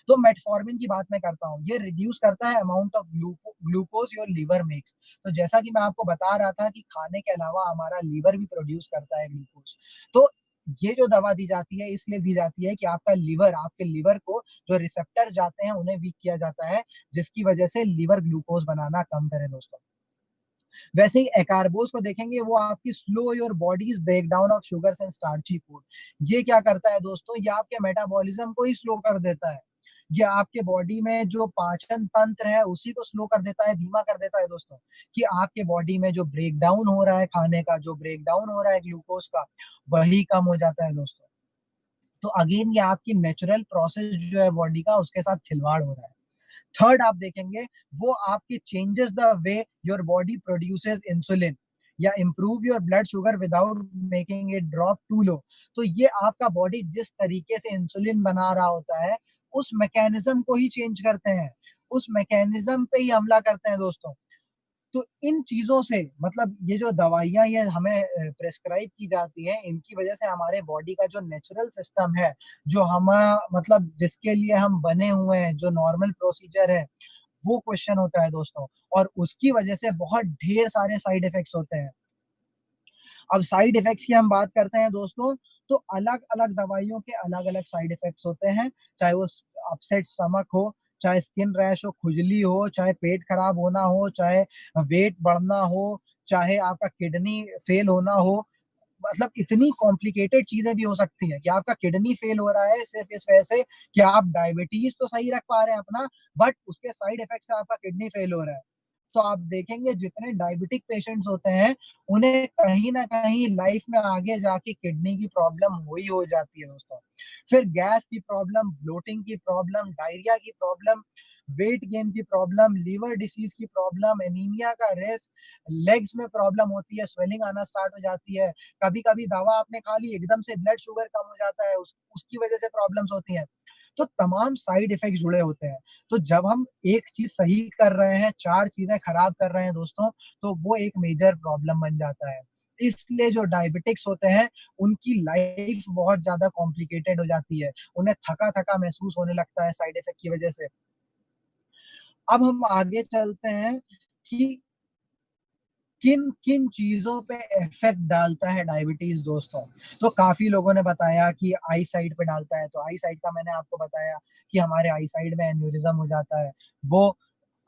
तो मेटफॉर्मिन की बात मैं करता हूँ, ये रिड्यूस करता है amount of glucose your liver makes. तो जैसा कि मैं आपको बता रहा था कि खाने के अलावा हमारा लीवर भी प्रोड्यूस करता है ग्लूकोज। तो ये जो दवा दी जाती है इसलिए दी जाती है कि आपका लीवर, आपके लीवर को जो रिसेप्टर जाते हैं उन्हें वीक किया जाता है, जिसकी वजह से लीवर ग्लूकोज बनाना कम करे दोस्तों। वैसे ही एकार्बोस को देखेंगे, वो आपकी slow your body's break down of sugars and starchy food. ये क्या करता है दोस्तों, ये आपके मेटाबॉलिज्म को ही स्लो कर देता है। ये आपके बॉडी में जो पाचन तंत्र है उसी को स्लो कर देता है, धीमा कर देता है दोस्तों। कि आपके बॉडी में जो ब्रेक डाउन हो रहा है खाने का, जो ब्रेक डाउन हो रहा है ग्लूकोज का, वही कम हो जाता है दोस्तों। तो अगेन ये आपकी नेचुरल प्रोसेस जो है बॉडी का, उसके साथ खिलवाड़ हो रहा है। थर्ड आप देखेंगे, वो आपके changes the way your body produces insulin या improve your blood sugar without making it drop to low. तो ये आपका बॉडी जिस तरीके से इंसुलिन बना रहा होता है उस मैकेनिज्म को ही चेंज करते हैं, उस मैकेनिज्म पे ही हमला करते हैं दोस्तों। तो इन चीजों से, मतलब ये जो दवाइयां ये हमें प्रेस्क्राइब की जाती हैं, इनकी वजह से हमारे बॉडी का जो नेचुरल सिस्टम है, जो हम मतलब जिसके लिए हम बने हुए हैं, जो नॉर्मल प्रोसीजर है, वो क्वेश्चन होता है दोस्तों। और उसकी वजह से बहुत ढेर सारे साइड इफेक्ट्स होते हैं। अब साइड इफेक्ट्स की हम बात करते हैं दोस्तों, तो अलग अलग दवाइयों के अलग अलग साइड इफेक्ट्स होते हैं। चाहे वो अपसेट स्टमक हो, चाहे स्किन रैश हो, खुजली हो, चाहे पेट खराब होना हो, चाहे वेट बढ़ना हो, चाहे आपका किडनी फेल होना हो। मतलब इतनी कॉम्प्लिकेटेड चीजें भी हो सकती हैं कि आपका किडनी फेल हो रहा है सिर्फ इस वजह से कि आप डायबिटीज तो सही रख पा रहे हैं अपना, बट उसके साइड इफेक्ट से आपका किडनी फेल हो रहा है। तो आप देखेंगे जितने डायबिटिक पेशेंट्स होते हैं उन्हें कहीं ना कहीं लाइफ में आगे जाके किडनी की प्रॉब्लम हो ही हो जाती है दोस्तों। फिर गैस की प्रॉब्लम, ब्लोटिंग की प्रॉब्लम, डायरिया की प्रॉब्लम, वेट गेन की प्रॉब्लम, लीवर डिसीज की प्रॉब्लम, एनीमिया का रिस्क, लेग्स में प्रॉब्लम होती है, स्वेलिंग आना स्टार्ट हो जाती है। कभी कभी दवा आपने खा ली, एकदम से ब्लड शुगर कम हो जाता है, उसकी वजह से प्रॉब्लम्स होती हैं। तो तमाम साइड इफेक्ट जुड़े होते हैं। तो जब हम एक चीज सही कर रहे हैं, चार चीजें खराब कर रहे हैं दोस्तों, तो वो एक मेजर प्रॉब्लम बन जाता है। इसलिए जो डायबिटिक्स होते हैं उनकी लाइफ बहुत ज्यादा कॉम्प्लिकेटेड हो जाती है, उन्हें थका थका महसूस होने लगता है साइड इफेक्ट की वजह से। अब हम आगे चलते हैं कि किन किन चीजों पे इफेक्ट डालता है डायबिटीज दोस्तों। तो काफी लोगों ने बताया कि आई साइड पे डालता है, तो आई साइड का मैंने आपको बताया कि हमारे आई साइड में एन्यूरिज्म हो जाता है। वो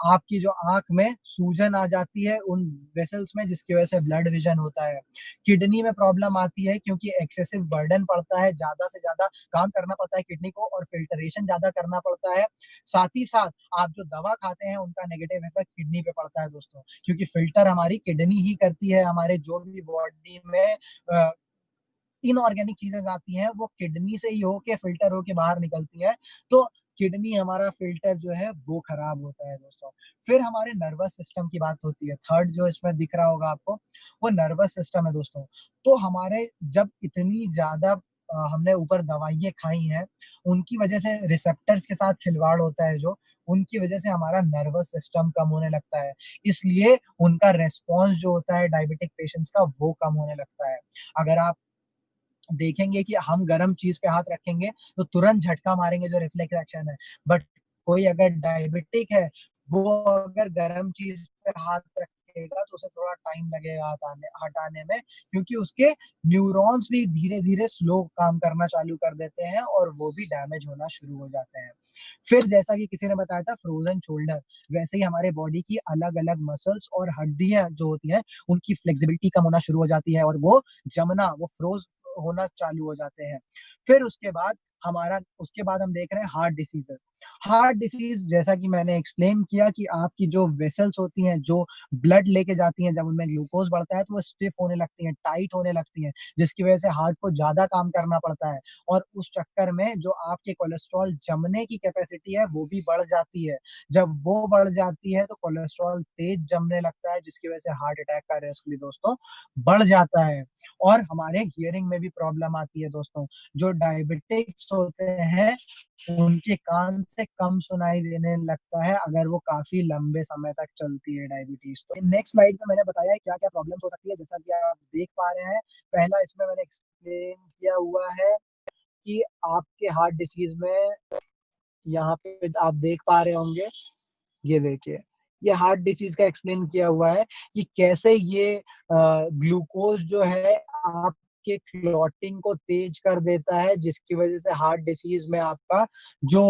आपकी जो आंख में सूजन आ जाती है उन वेसल्स में, जिसकी वजह से ब्लड विजन होता है। किडनी में प्रॉब्लम आती है क्योंकि एक्सेसिव बर्डन पड़ता है, ज्यादा से ज्यादा काम करना पड़ता है किडनी को, और फिल्टरेशन ज्यादा करना पड़ता है। साथ ही साथ आप जो दवा खाते हैं उनका नेगेटिव इफेक्ट किडनी पे पड़ता है दोस्तों, क्योंकि फिल्टर हमारी किडनी ही करती है। हमारे जो भी बॉडी में इनऑर्गेनिक चीजें जाती हैं वो किडनी से ही होके फिल्टर होके बाहर निकलती है। तो किडनी हमारा फिल्टर जो है वो खराब होता है दोस्तों। फिर हमारे नर्वस सिस्टम की बात होती है, थर्ड जो इसमें दिख रहा होगा आपको वो नर्वस सिस्टम है दोस्तों। तो हमारे जब इतनी ज्यादा हमने ऊपर दवाइयाँ खाई हैं, उनकी वजह से रिसेप्टर्स के साथ खिलवाड़ होता है, जो उनकी वजह से हमारा नर्वस सिस्टम कम होने लगता है। इसलिए उनका रेस्पॉन्स जो होता है डायबिटिक पेशेंट्स का वो कम होने लगता है। अगर आप देखेंगे कि हम गर्म चीज पे हाथ रखेंगे तो तुरंत झटका मारेंगे, जो रिफ्लेक्स एक्शन है। बट कोई अगर डायबिटिक है, वो अगर गर्म चीज पे हाथ रखेगा तो उसे थोड़ा टाइम लगेगा हटाने हटाने में, क्योंकि उसके न्यूरॉन्स भी धीरे धीरे स्लो काम करना चालू कर देते हैं और वो भी डैमेज होना शुरू हो जाते हैं। फिर जैसा कि किसी ने बताया था फ्रोजन शोल्डर, वैसे ही हमारे बॉडी की अलग अलग मसल्स और हड्डियां जो होती हैं उनकी फ्लेक्सिबिलिटी कम होना शुरू हो जाती है और वो जमना, वो फ्रोज होना चालू हो जाते हैं। फिर उसके बाद हम देख रहे हैं हार्ट डिसीजेस। हार्ट डिसीज जैसा कि मैंने एक्सप्लेन किया कि आपकी जो वेसल्स होती हैं जो ब्लड लेके जाती हैं, जब उनमें ग्लूकोज बढ़ता है तो वो स्टिफ होने लगती हैं, टाइट होने लगती हैं, जिसकी वजह से हार्ट को ज्यादा काम करना पड़ता है। और उस चक्कर में जो आपके कोलेस्ट्रॉल जमने की कैपेसिटी है वो भी बढ़ जाती है। जब वो बढ़ जाती है तो कोलेस्ट्रॉल तेज जमने लगता है, जिसकी वजह से हार्ट अटैक का रिस्क भी दोस्तों बढ़ जाता है। और हमारे हियरिंग में भी प्रॉब्लम आती है दोस्तों। जो डायबिटिक्स होते हैं उनके कान से कम सुनाई देने लगता है अगर वो काफी लंबे समय तक चलती है डायबिटीज। तो नेक्स्ट स्लाइड में मैंने बताया है क्या क्या प्रॉब्लम्स हो सकती है, जैसा कि आप देख पा रहे हैं। पहला इसमें मैंने एक्सप्लेन किया हुआ है कि आपके हार्ट डिसीज में, यहाँ पे आप देख पा रहे होंगे, ये देखिए, ये हार्ट डिसीज का एक्सप्लेन किया हुआ है कि कैसे ये ग्लूकोज जो है आपके क्लॉटिंग को तेज कर देता है, जिसकी वजह से हार्ट डिसीज में आपका जो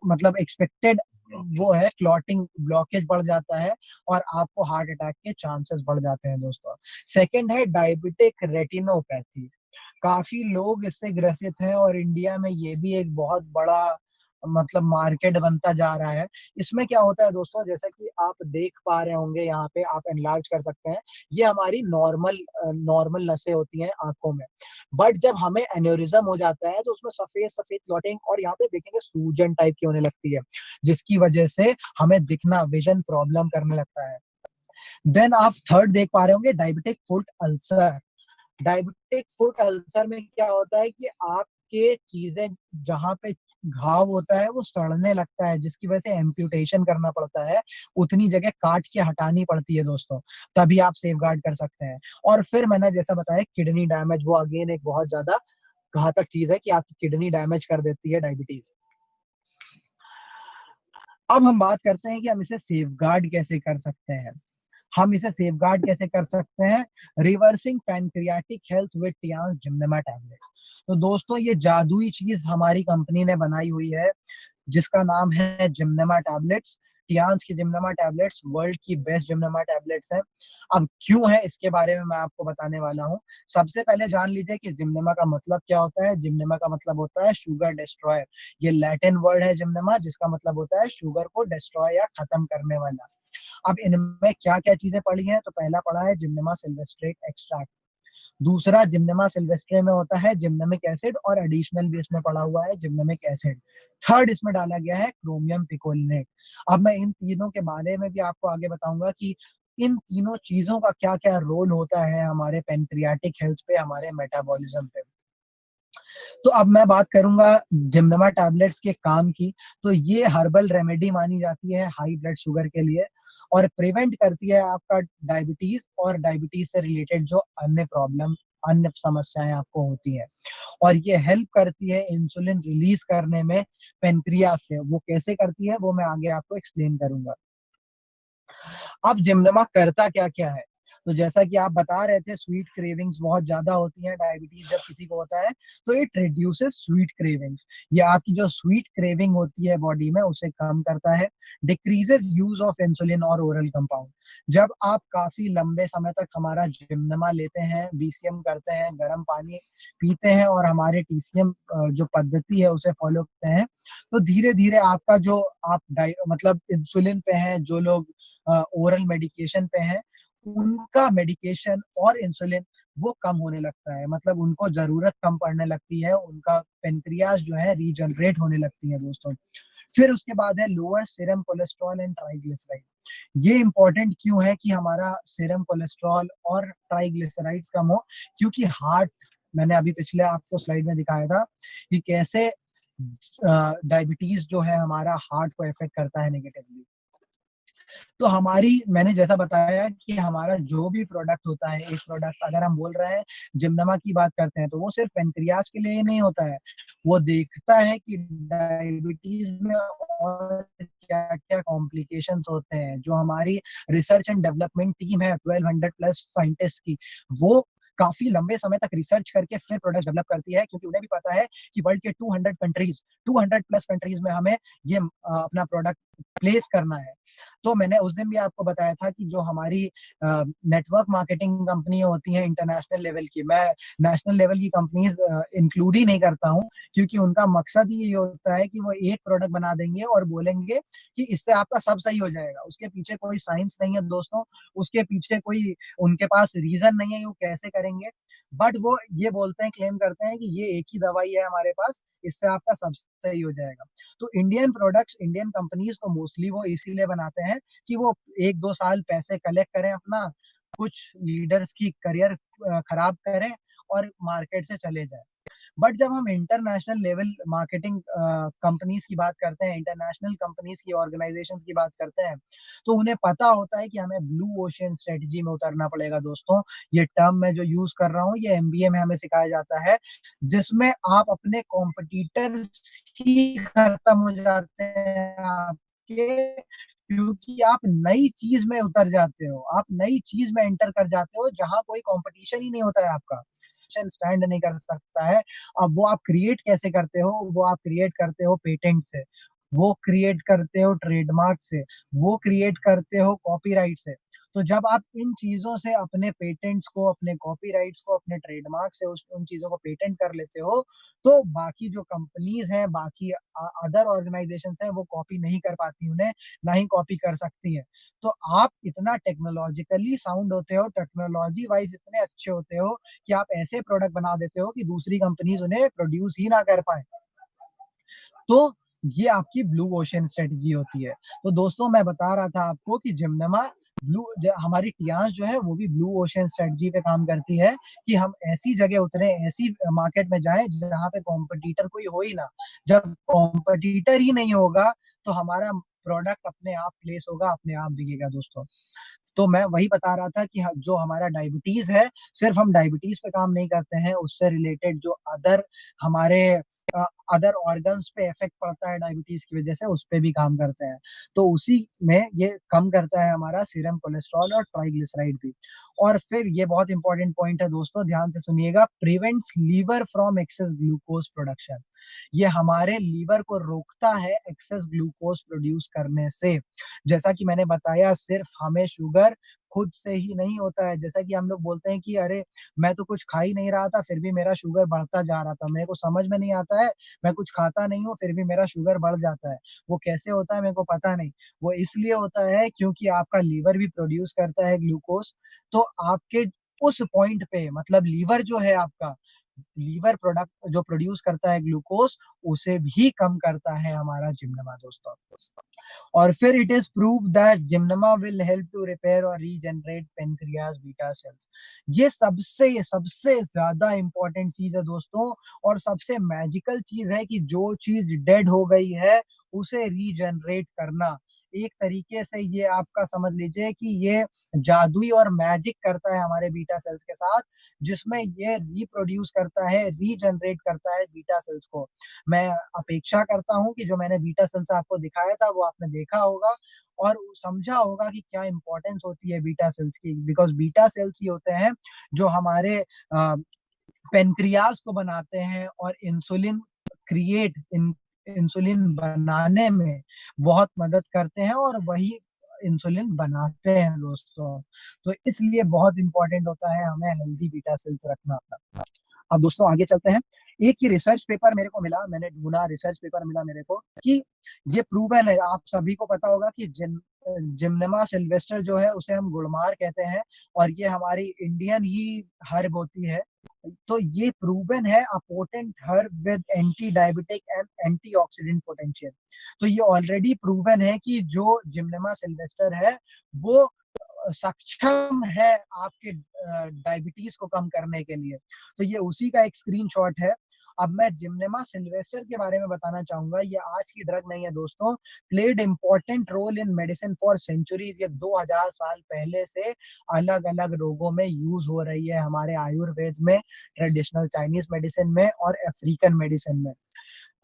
मतलब एक्सपेक्टेड वो है क्लॉटिंग ब्लॉकेज बढ़ जाता है और आपको हार्ट अटैक के चांसेस बढ़ जाते हैं दोस्तों। सेकंड है डायबिटिक रेटिनोपैथी। काफी लोग इससे ग्रसित हैं और इंडिया में ये भी एक बहुत बड़ा मतलब मार्केट बनता जा रहा है। इसमें क्या होता है दोस्तों, जैसे कि आप देख पा रहे होंगे, यहाँ पे आप एनलार्ज कर सकते हैं, ये हमारी नॉर्मल नॉर्मल नसें होती हैं आंखों में। बट जब हमें एन्यूरिज्म हो जाता है तो उसमें सफेद सफेद क्लॉटिंग और यहाँ पे देखेंगे सूजन टाइप की होने लगती है, जिसकी वजह से हमें दिखना, विजन प्रॉब्लम करने लगता है। देन आप थर्ड देख पा रहे होंगे diabetic foot ulcer. Diabetic foot ulcer में क्या होता है कि आपके चीजें जहां पे घाव होता है वो सड़ने लगता है, जिसकी वजह से एम्प्यूटेशन करना पड़ता है, उतनी जगह काट के हटानी पड़ती है दोस्तों, तभी आप सेफ गार्ड कर सकते हैं। और फिर मैंने जैसा बताया किडनी डैमेज, वो अगेन एक बहुत ज्यादा घातक चीज है कि आपकी किडनी डैमेज कर देती है डायबिटीज। अब हम बात करते हैं कि हम इसे सेफ गार्ड कैसे कर सकते हैं। हम इसे सेफगार्ड कैसे कर सकते हैं? Reversing pancreatic health with Tiens gymnema tablets. तो दोस्तों ये जादुई चीज हमारी कंपनी ने बनाई हुई है, जिसका नाम है जिम्नेमा टैबलेट्स। टियान्स की जिम्नेमा टैबलेट्स वर्ल्ड की बेस्ट जिम्नेमा टैबलेट्स हैं। अब क्यों है इसके बारे में मैं आपको बताने वाला हूँ। सबसे पहले जान लीजिए कि जिम्नेमा का मतलब क्या होता है। जिम्नेमा का मतलब होता है शुगर डिस्ट्रॉयर। ये लैटिन वर्ड है जिम्नेमा, जिसका मतलब होता है शुगर को डिस्ट्रॉय या खत्म करने वाला। अब इनमें क्या क्या चीजें पड़ी हैं, तो पहला पड़ा है जिम्नेमा सिल्वेस्ट्रेट एक्सट्रैक्ट। दूसरा जिम्नेमा सिल्वेस्ट्रे में होता है जिम्नेमिक एसिड, और एडिशनल भी इसमें पड़ा हुआ है जिम्नेमिक एसिड। थर्ड इसमें डाला गया है क्रोमियम पिकोलिनेट। अब मैं इन तीनों के बारे में भी आपको आगे बताऊंगा कि इन तीनों चीजों का क्या क्या रोल होता है हमारे पेनक्रियाटिक हेल्थ पे, हमारे मेटाबॉलिज्म पे। तो अब मैं बात करूंगा जिम्दमा टैबलेट्स के काम की। तो ये हर्बल रेमेडी मानी जाती है हाई ब्लड शुगर के लिए, और प्रिवेंट करती है आपका डायबिटीज और डायबिटीज से रिलेटेड जो अन्य प्रॉब्लम, अन्य समस्याएं आपको होती है। और ये हेल्प करती है इंसुलिन रिलीज करने में पेनक्रियास से। वो कैसे करती है वो मैं आगे आपको एक्सप्लेन करूंगा। अब जिमदमा करता क्या क्या है? तो जैसा कि आप बता रहे थे, स्वीट क्रेविंग्स बहुत ज्यादा होती है डायबिटीज जब किसी को होता है, तो इट रिड्यूसेस स्वीट क्रेविंग्स। ये आपकी जो स्वीट क्रेविंग होती है बॉडी में उसे कम करता है। डिक्रीजेस यूज ऑफ इंसुलिन और ओरल कंपाउंड। जब आप काफी लंबे समय तक हमारा जिमदमा लेते हैं, बीसीएम करते हैं, गर्म पानी पीते हैं और हमारे टीसीएम जो पद्धति है उसे फॉलो करते हैं, तो धीरे धीरे आपका जो आप मतलब इंसुलिन पे हैं जो लोग, ओरल मेडिकेशन पे हैं, उनका मेडिकेशन और इंसुलिन वो कम होने लगता है। मतलब उनको जरूरत कम पड़ने लगती है, उनका पेनक्रियाज जो है रीजनरेट होने लगती है दोस्तों। फिर उसके बाद है lower serum cholesterol and triglyceride. ये इंपॉर्टेंट क्यों है कि हमारा सीरम कोलेस्ट्रॉल और ट्राइग्लिसराइड्स कम हो? क्योंकि हार्ट, मैंने अभी पिछले आपको स्लाइड में दिखाया था कि कैसे डायबिटीज जो है हमारा हार्ट को इफेक्ट करता है नेगेटिवली। तो हमारी, मैंने जैसा बताया कि हमारा जो भी प्रोडक्ट होता है, एक प्रोडक्ट अगर हम बोल रहे हैं, जिमदमा की बात करते हैं, तो वो सिर्फ पेनक्रियाज के लिए ही नहीं होता है। वो देखता है कि डायबिटीज में और क्या क्या कॉम्प्लिकेशंस होते हैं। जो हमारी रिसर्च एंड डेवलपमेंट टीम है 1200 प्लस साइंटिस्ट की, वो काफी लंबे समय तक रिसर्च करके फिर प्रोडक्ट डेवलप करती है, क्योंकि उन्हें भी पता है कि वर्ल्ड के 200 प्लस कंट्रीज में हमें ये अपना प्रोडक्ट प्लेस करना है। तो मैंने उस दिन भी आपको बताया था कि जो हमारी नेटवर्क मार्केटिंग कंपनी होती हैं इंटरनेशनल लेवल की, मैं नेशनल लेवल की कंपनीज इंक्लूड ही नहीं करता हूँ, क्योंकि उनका मकसद ही ये होता है कि वो एक प्रोडक्ट बना देंगे और बोलेंगे कि इससे आपका सब सही हो जाएगा। उसके पीछे कोई साइंस नहीं है दोस्तों, उसके पीछे कोई उनके पास रीजन नहीं है वो कैसे करेंगे। बट वो ये बोलते हैं, क्लेम करते हैं कि ये एक ही दवाई है हमारे पास, इससे आपका सब सही हो जाएगा। तो इंडियन प्रोडक्ट्स, इंडियन कंपनीज को मोस्टली वो इसीलिए बनाते हैं कि वो 1-2 साल पैसे कलेक्ट करें अपना, कुछ लीडर्स की करियर खराब करें और मार्केट से चले जाए। बट जब हम इंटरनेशनल लेवल मार्केटिंग कंपनीज की बात करते हैं, इंटरनेशनल कंपनीज की, ऑर्गेनाइजेशंस की बात करते हैं, तो उन्हें पता होता है कि हमें ब्लू ओशियन स्ट्रेटजी में उतरना पड़ेगा दोस्तों। ये टर्म मैं जो यूज कर रहा हूँ ये एमबीए में हमें सिखाया जाता है, जिसमें आप अपने कॉम्पिटिटर्स ही खत्म हो जाते हैं आपके, क्योंकि आप नई चीज में उतर जाते हो, आप नई चीज में एंटर कर जाते हो जहां कोई कंपटीशन ही नहीं होता है आपका, स्टैंड नहीं कर सकता है। अब वो आप क्रिएट कैसे करते हो? वो आप क्रिएट करते हो पेटेंट से, वो क्रिएट करते हो ट्रेडमार्क से, वो क्रिएट करते हो कॉपीराइट से। तो जब आप इन चीजों से अपने पेटेंट्स को, अपने कॉपीराइट्स को, अपने ट्रेडमार्क से उन चीजों को पेटेंट कर लेते हो, तो बाकी जो कंपनीज हैं, बाकी अदर ऑर्गेनाइजेशंस हैं, वो कॉपी नहीं कर पाती उन्हें, ना ही कॉपी कर सकती हैं। तो आप इतना टेक्नोलॉजिकली साउंड होते हो, टेक्नोलॉजी वाइज इतने अच्छे होते हो कि आप ऐसे प्रोडक्ट बना देते हो कि दूसरी कंपनीज उन्हें प्रोड्यूस ही ना कर पाए। तो ये आपकी ब्लू ओशन स्ट्रेटजी होती है। तो दोस्तों मैं बता रहा था आपको कि जिमदमा हमारी टियास जो है वो भी ब्लू ओशन स्ट्रेटजी पे काम करती है, कि हम ऐसी जगह उतरे, ऐसी मार्केट में जाएं जहाँ पे कॉम्पिटिटर कोई हो ही ना। जब कॉम्पिटिटर ही नहीं होगा तो हमारा प्रोडक्ट अपने आप प्लेस होगा, अपने आप बिकेगा दोस्तों। तो मैं वही बता रहा था कि जो हमारा डायबिटीज है, सिर्फ हम डायबिटीज पे काम नहीं करते हैं, उससे रिलेटेड जो अदर हमारे अदर ऑर्गन्स पे इफेक्ट पड़ता है डायबिटीज की वजह से, उस पे भी काम करते हैं। तो उसी में ये कम करता है हमारा सीरम कोलेस्ट्रॉल और ट्राइग्लिसराइड भी। और फिर ये बहुत इंपॉर्टेंट पॉइंट है दोस्तों, ध्यान से सुनिएगा, prevents liver from excess glucose production. ये हमारे लीवर को रोकता है एक्सेस ग्लूकोज प्रोड्यूस करने से। जैसा कि मैंने बताया, सिर्फ हमें शुगर खुद से ही नहीं होता है। जैसा कि हम लोग बोलते हैं कि अरे मैं तो कुछ खा ही नहीं रहा था फिर भी मेरा शुगर बढ़ता जा रहा था, मेरे को समझ में नहीं आता है, मैं कुछ खाता नहीं हूँ फिर भी मेरा शुगर बढ़ जाता है। वो कैसे होता है मेरे को पता नहीं। वो इसलिए होता है क्योंकि आपका लीवर भी प्रोड्यूस करता है ग्लूकोज। तो आपके उस पॉइंट पे, मतलब लीवर जो है आपका, लीवर प्रोडक्ट जो प्रोड्यूस करता है ग्लूकोज, उसे भी कम करता है हमारा जिम्नमा दोस्तों। और फिर it is prove that gymnema will help to repair और रीजनरेट पेनक्रियाज बीटा सेल्स। ये सबसे सबसे ज्यादा इंपॉर्टेंट चीज है दोस्तों, और सबसे मैजिकल चीज है कि जो चीज डेड हो गई है उसे रीजनरेट करना। एक तरीके से ये आपका समझ लीजिए कि ये जादुई और मैजिक करता है हमारे बीटा सेल्स के साथ, जिसमें ये रिप्रोड्यूस करता है, रीजनरेट करता है बीटा सेल्स को। मैं अपेक्षा करता हूं कि जो मैंने बीटा सेल्स आपको दिखाया था वो आपने देखा होगा और समझा होगा कि क्या इंपॉर्टेंस होती है बीटा सेल्स की, बिकॉज बीटा सेल्स ही होते हैं जो हमारे पेनक्रियाज को बनाते हैं और इंसुलिन क्रिएट इंसुलिन बनाने में बहुत मदद करते हैं, और वही इंसुलिन बनाते हैं दोस्तों। तो इसलिए बहुत इंपॉर्टेंट होता है हमें हेल्दी बीटा सेल्स रखना। अब दोस्तों आगे चलते हैं। एक ही रिसर्च पेपर मेरे को मिला, मैंने ढूंढा, रिसर्च पेपर मिला मेरे को कि ये प्रूवन है, आप सभी को पता होगा कि जिम्नेमा सिल्वेस्टर जो है उसे हम गुड़मार कहते हैं, और ये हमारी इंडियन ही हर्ब होती है। तो ये प्रूवन है अ potent herb with anti diabetic and antioxidant potential. तो ये ऑलरेडी प्रूवन है कि जो जिम्नेमा सिल्वेस्टर है वो सक्षम है आपके डायबिटीज को कम करने के लिए। तो ये उसी का एक स्क्रीनशॉट है। अब मैं जिम्नेमा सिल्वेस्टर के बारे में बताना चाहूंगा। ये आज की ड्रग नहीं है दोस्तों, played important role in medicine for centuries. ये 2000 साल पहले से अलग अलग रोगों में यूज हो रही है, हमारे आयुर्वेद में, ट्रेडिशनल चाइनीज मेडिसिन में और अफ्रीकन मेडिसिन में।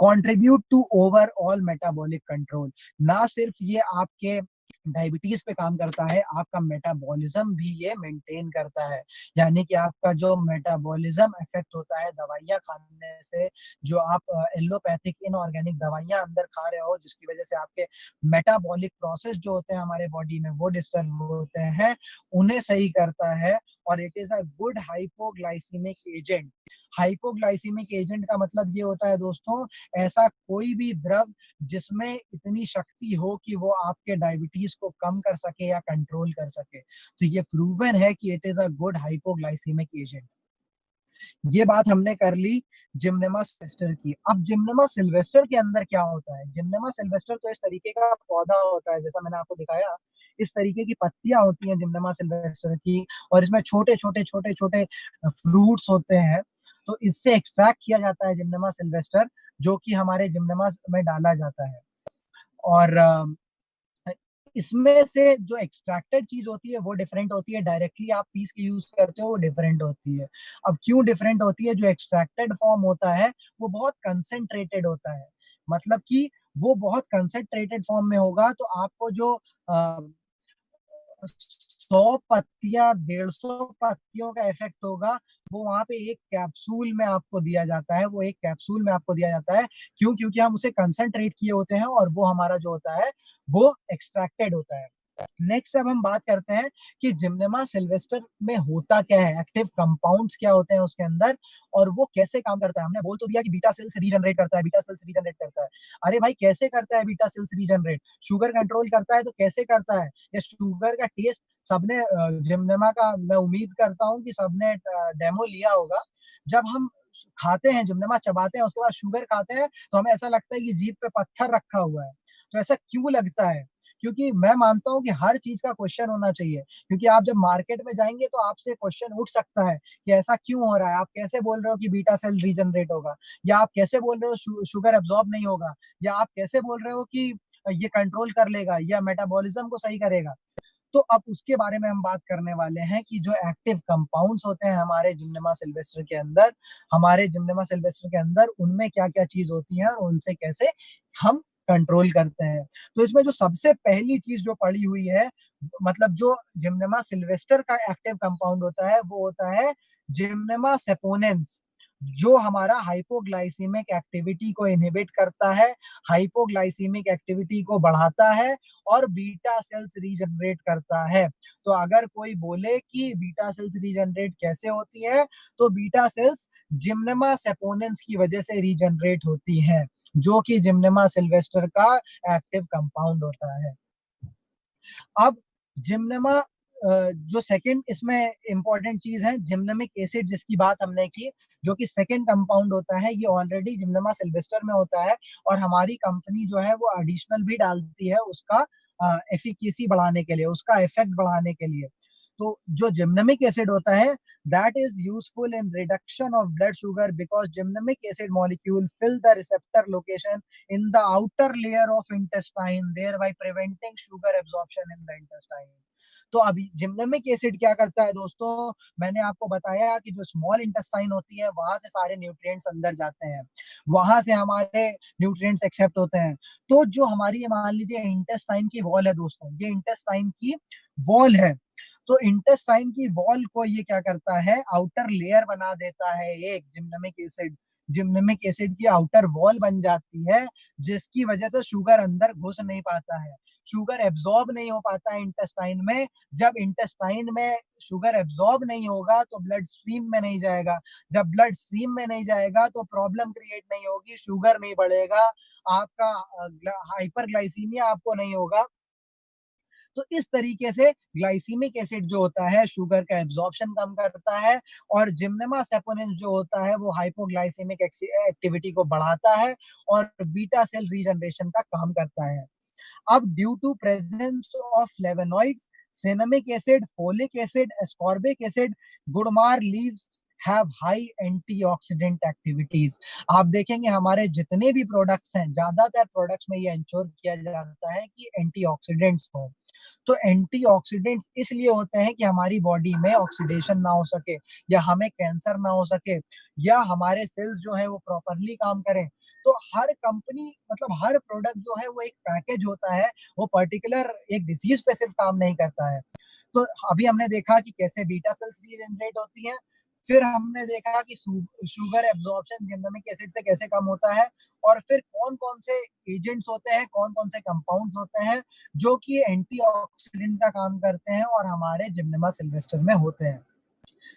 Contribute to overall metabolic control. ना सिर्फ ये आपके डायबिटीज पे काम करता है, आपका मेटाबॉलिज्म भी ये मेंटेन करता है। यानी कि आपका जो मेटाबॉलिज्म इफेक्ट होता है दवाइयाँ खाने से, जो आप एलोपैथिक इनऑर्गेनिक दवाइयाँ अंदर खा रहे हो जिसकी वजह से आपके मेटाबॉलिक प्रोसेस जो होते हैं हमारे बॉडी में वो डिस्टर्ब होते हैं, उन्हें सही करता है। और it is a good hypoglycaemic agent. Hypoglycaemic agent का मतलब ये होता है दोस्तों, ऐसा कोई भी द्रव जिसमें इतनी शक्ति हो कि वो आपके डायबिटीज को कम कर सके या कंट्रोल कर सके। तो ये प्रूवन है कि it is a good hypoglycaemic agent. ये बात हमने कर ली जिम्नेमा सिल्वेस्टर की। अब जिम्नेमा सिल्वेस्टर के अंदर क्या होता है? जिम्नेमा सिल्वेस्टर तो इस तरीके का पौधा होता है, जैसा मैंने आपको दिखाया, इस तरीके की पत्तियां होती हैं जिम्नेमा सिल्वेस्टर की, और इसमें छोटे छोटे छोटे छोटे फ्रूट्स होते हैं। तो इससे एक्सट्रैक्ट किया जाता है जिम्नेमा सिल्वेस्टर, जो कि हमारे जिम्नेमा में डाला जाता है। और इसमें से जो एक्सट्रैक्टेड चीज होती है वो डिफरेंट होती है, डायरेक्टली आप पीस के यूज करते हो वो डिफरेंट होती है। अब क्यों डिफरेंट होती है? जो एक्सट्रैक्टेड फॉर्म होता है वो बहुत कंसेंट्रेटेड होता है, मतलब कि वो बहुत कंसेंट्रेटेड फॉर्म में होगा, तो आपको जो 100 पत्तियां 150 पत्तियों का इफेक्ट होगा, वो वहां पे एक कैप्सूल में आपको दिया जाता है। वो एक कैप्सूल में आपको दिया जाता है, क्यों? क्योंकि हम उसे कंसंट्रेट किए होते हैं और वो हमारा जो होता है वो एक्सट्रैक्टेड होता है। नेक्स्ट अब हम बात करते हैं कि जिम्नेमा सिल्वेस्टर में होता क्या है, एक्टिव कंपाउंड्स क्या होते हैं उसके अंदर, और वो कैसे काम करता है। हमने बोल तो दिया कि बीटा सेल्स रीजनरेट करता है, बीटा सेल्स रीजनरेट करता है। अरे भाई कैसे करता है beta cells regenerate? Sugar control करता है तो कैसे करता है? या शुगर का टेस्ट सबने जिम्नेमा का, मैं उम्मीद करता हूँ कि सबने डेमो लिया होगा। जब हम खाते हैं जिम्नेमा, चबाते हैं, उसके बाद शुगर खाते हैं, तो हमें ऐसा लगता है कि जीभ पे पत्थर रखा हुआ है। तो ऐसा क्यों लगता है? क्योंकि मैं मानता हूँ कि हर चीज का क्वेश्चन होना चाहिए, क्योंकि आप जब मार्केट में जाएंगे तो आपसे क्वेश्चन उठ सकता है कि ऐसा क्यों हो रहा है, आप कैसे बोल रहे हो कि बीटा सेल रीजनरेट होगा, या आप कैसे बोल रहे हो शुगर एब्जॉर्ब नहीं होगा, या आप कैसे बोल रहे हो कि ये कंट्रोल कर लेगा या मेटाबॉलिज्म को सही करेगा। तो अब उसके बारे में हम बात करने वाले हैं कि जो एक्टिव कंपाउंड्स होते हैं हमारे जिम्नेमा सिल्वेस्टर के अंदर, हमारे जिम्नेमा सिल्वेस्टर के अंदर उनमें क्या क्या चीज होती है और उनसे कैसे हम कंट्रोल करते हैं। तो इसमें जो सबसे पहली चीज जो पड़ी हुई है, मतलब जो जिम्नेमा सिल्वेस्टर का एक्टिव कंपाउंड होता है, वो होता है जिम्नेमा सेपोनेंस, जो हमारा हाइपोग्लाइसीमिक एक्टिविटी को इनहिबिट करता है, हाइपोग्लाइसीमिक एक्टिविटी को बढ़ाता है और बीटा सेल्स रीजनरेट करता है। तो अगर कोई बोले कि बीटा सेल्स रीजनरेट कैसे होती है, तो बीटा सेल्स जिम्नेमा सेपोनेंस की वजह से रीजनरेट होती हैं, जो कि जिम्नेमा सिल्वेस्टर का एक्टिव कंपाउंड होता है। अब जिम्नेमा जो सेकंड इसमें इंपॉर्टेंट चीज है, जिम्नेमिक एसिड जिसकी बात हमने की, जो कि सेकेंड कंपाउंड होता है, ये ऑलरेडी जिम्नोमा सिल्वेस्टर में होता है और हमारी कंपनी जो है वो एडिशनल भी डालती है उसका एफिकेसी बढ़ाने के लिए, उसका इफेक्ट बढ़ाने के लिए। तो जो जिम्नमिक एसिड होता है, that is useful in reduction of blood sugar because gymnamic acid molecule fill the receptor location in the outer layer of intestine, thereby preventing sugar absorption in the intestine. तो अभी जिम्नमिक एसिड क्या करता है दोस्तों, मैंने आपको बताया कि जो स्मॉल इंटेस्टाइन होती है वहां से सारे न्यूट्रिएंट्स अंदर जाते हैं, वहां से हमारे न्यूट्रिएंट्स एक्सेप्ट होते हैं। तो जो हमारी मान लीजिए इंटेस्टाइन की वॉल है दोस्तों, ये इंटेस्टाइन की वॉल है, तो इंटेस्टाइन की वॉल को ये क्या करता है, आउटर लेयर बना देता है एक जिम्नमिक एसिड। जिम्नमिक एसिड की आउटर वॉल बन जाती है, जिसकी वजह से शुगर अंदर घुस नहीं पाता है, शुगर एब्जॉर्ब नहीं हो पाता है इंटेस्टाइन में। जब इंटेस्टाइन में शुगर एब्जॉर्ब नहीं होगा तो ब्लड स्ट्रीम में नहीं जाएगा, जब ब्लड स्ट्रीम में नहीं जाएगा तो प्रॉब्लम क्रिएट नहीं होगी, शुगर नहीं बढ़ेगा, आपका हाइपरग्लाइसीमिया आपको नहीं होगा। तो इस तरीके से ग्लाइसीमिक एसिड जो होता है शुगर का एब्जॉर्प्शन कम करता है, और जिम्नेमा सेपोनिन जो होता है वो हाइपोग्लाइसेमिक एक्टिविटी को बढ़ाता है और बीटा सेल रीजनरेशन का काम करता है। अब due to presence of flavonoids, cinnamic acid, folic acid, ascorbic acid, gudmar leaves have high antioxidant activities. आप देखेंगे हमारे जितने भी प्रोडक्ट्स हैं, ज्यादातर प्रोडक्ट्स में ये इंश्योर किया जाता है कि एंटीऑक्सीडेंट्स हो। तो एंटीऑक्सीडेंट्स इसलिए होते हैं कि हमारी बॉडी में ऑक्सीडेशन ना हो सके, या हमें कैंसर ना हो सके, या हमारे सेल्स जो है वो प्रॉपरली काम करें। तो हर कंपनी, मतलब हर प्रोडक्ट जो है वो एक पैकेज होता है, वो पर्टिकुलर एक डिसीज पे सिर्फ काम नहीं करता है। तो अभी हमने देखा कि कैसे बीटा सेल्स रीजनरेट होती हैं, फिर हमने देखा कि शुगर एब्जॉर्प्शन जिम्नोमिक एसिड से कैसे कम होता है, और फिर कौन कौन से एजेंट्स होते हैं, कौन कौन से कंपाउंड्स होते हैं जो कि एंटीऑक्सीडेंट का काम करते हैं और हमारे जिम्नेमा सिल्वेस्टर में होते हैं।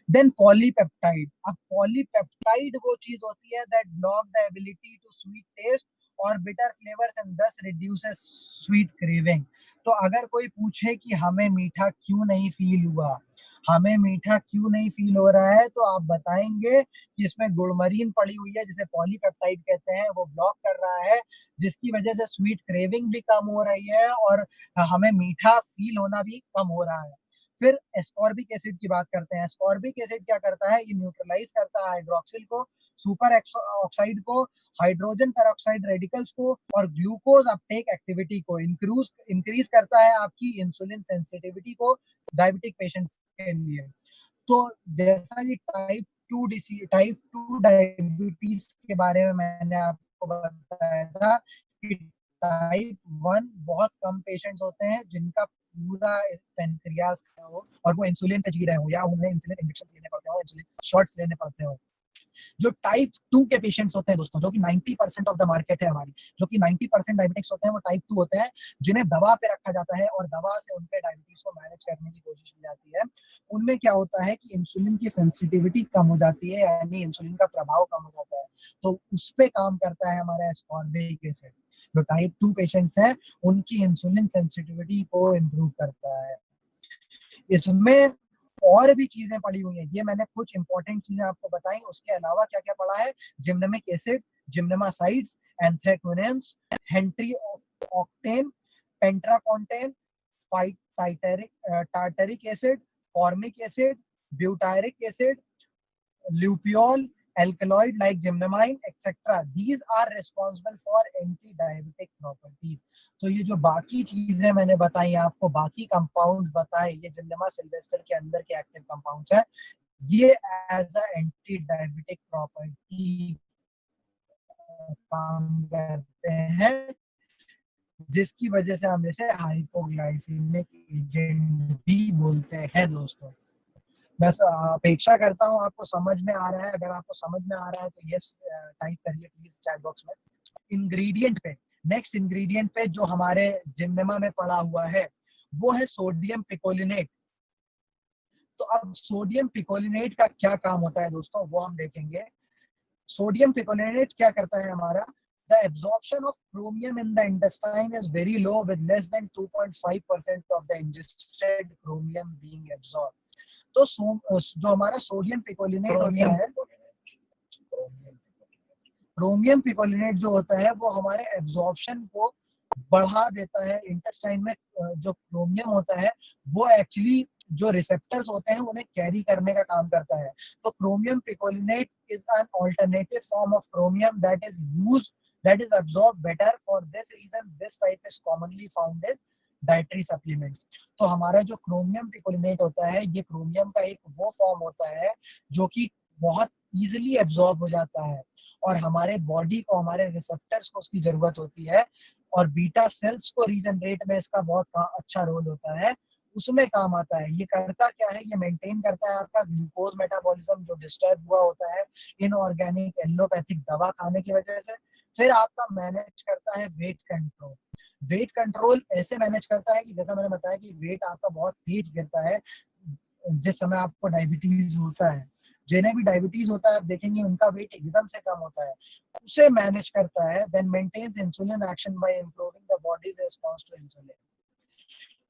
Then polypeptide. अब पॉलीपेप्टाइड वो चीज होती है that block the ability to sweet taste और bitter flavours and thus reduces sweet craving. तो अगर कोई पूछे कि हमें मीठा क्यों नहीं फील हुआ, हमें मीठा क्यों नहीं फील हो रहा है, तो आप बताएंगे कि इसमें गुड़मरीन पड़ी हुई है जिसे पॉलीपेप्टाइड कहते हैं, वो ब्लॉक कर रहा है, जिसकी वजह से स्वीट क्रेविंग भी कम हो रही है और हमें मीठा फील होना भी कम हो रहा है। फिर एस्कॉर्बिक एसिड की बात करते हैं। एस्कॉर्बिक एसिड क्या करता है, ये न्यूट्रलाइज करता है हाइड्रोक्सिल को, सुपर ऑक्साइड को, हाइड्रोजन पेरोक्साइड रेडिकल्स को, और ग्लूकोज अपटेक एक्टिविटी को इंक्रीज करता है आपकी इंसुलिन सेंसिटिविटी को डायबिटिक पेशेंट्स के लिए। तो जैसा कि टाइप टू डायबिटीज के बारे में मैंने आपको बताया था कि टाइप वन बहुत कम पेशेंट्स होते हैं जिनका पूरा पेनक्रियास हो और वो इंसुलिन पे जी रहे हो, या उन्हें इंसुलिन इंजेक्शन लेने पड़ते हो, इंसुलिन शॉट्स लेने पड़ते हो। जो टाइप 2 के पेशेंट्स होते हैं दोस्तों, जो कि 90% ऑफ द मार्केट है हमारी, जो कि 90% डायबिटिक्स होते हैं, वो टाइप 2 होते हैं, जिन्हें दवा पे रखा जाता है और दवा से उनके डायबिटीज को मैनेज करने की कोशिश की जाती है। उनमें क्या होता है कि इंसुलिन की सेंसिटिविटी कम हो जाती है, यानी इंसुलिन का प्रभाव कम हो जाता है, तो उस पे काम करता है हमारा एस्कॉर्बिक एसिड। जो टाइप 2 पेशेंट्स हैं उनकी इंसुलिन सेंसिटिविटी को इम्प्रूव करता है। इसमें और भी चीजें पड़ी हुई हैं, ये मैंने कुछ इंपॉर्टेंट चीजें आपको बताई, उसके अलावा क्या क्या पड़ा है, gymnemic acid, gymnemasides, anthraquinones, hentriacontane, pentatriacontane, tartaric acid, formic acid, butyric acid, luteol, alkaloid like gyptamine, etc. These are responsible for anti-diabetic properties. तो ये जो बाकी चीजें मैंने बताई आपको, बाकी कंपाउंड्स बताए, ये जिम्नेमा सिल्वेस्टर के अंदर के एक्टिव कंपाउंड्स हैं, ये as a anti diabetic property काम करते हैं, जिसकी वजह से हम इसे हाइपोग्लाइसीमिक एजेंट भी बोलते हैं दोस्तों। बस अपेक्षा करता हूँ आपको समझ में आ रहा है, अगर आपको समझ में आ रहा है तो यस टाइप करिए प्लीज चैट बॉक्स में। इंग्रेडिएंट पे, नेक्स्ट इंग्रेडिएंट पे जो हमारे जिम्नेमा में पड़ा हुआ है वो है सोडियम पिकोलिनेट। तो अब सोडियम पिकोलिनेट का क्या काम होता है दोस्तों, वो हम देखेंगे। सोडियम पिकोलिनेट क्या करता है हमारा, the absorption of chromium in the intestine is very low with less than 2.5% of the ingested chromium being absorbed। तो जो हमारा सोडियम पिकोलिनेट होता है, क्रोमियम पिकोलिनेट जो होता है वो हमारे एब्जॉर्प्शन को बढ़ा देता है इंटेस्टाइन में। जो क्रोमियम होता है वो एक्चुअली जो रिसेप्टर्स होते हैं उन्हें कैरी करने का काम करता है। तो chromium picolinate is an alternative form of chromium that is absorbed better. For this reason this type is commonly found in dietary supplements. तो हमारा जो क्रोमियम पिकोलिनेट होता है ये क्रोमियम का एक वो फॉर्म होता है जो कि बहुत इजीली एब्जॉर्ब हो जाता है और हमारे बॉडी को, हमारे रिसेप्टर्स को उसकी जरूरत होती है। और बीटा सेल्स को रीजनरेट में इसका बहुत अच्छा रोल होता है, उसमें काम आता है। ये करता क्या है, ये मेंटेन करता है आपका ग्लूकोज मेटाबॉलिज्म जो डिस्टर्ब हुआ होता है इनऑर्गेनिक एलोपैथिक दवा खाने की वजह से। फिर आपका मैनेज करता है वेट कंट्रोल। वेट कंट्रोल ऐसे मैनेज करता है कि जैसा मैंने बताया कि वेट आपका बहुत तेज गिरता है जिस समय आपको डायबिटीज होता है। जिन्हें भी डायबिटीज होता है आप देखेंगे उनका वेट एकदम से कम होता है, उसे मैनेज करता है। Then maintains insulin action by improving the body's response to insulin.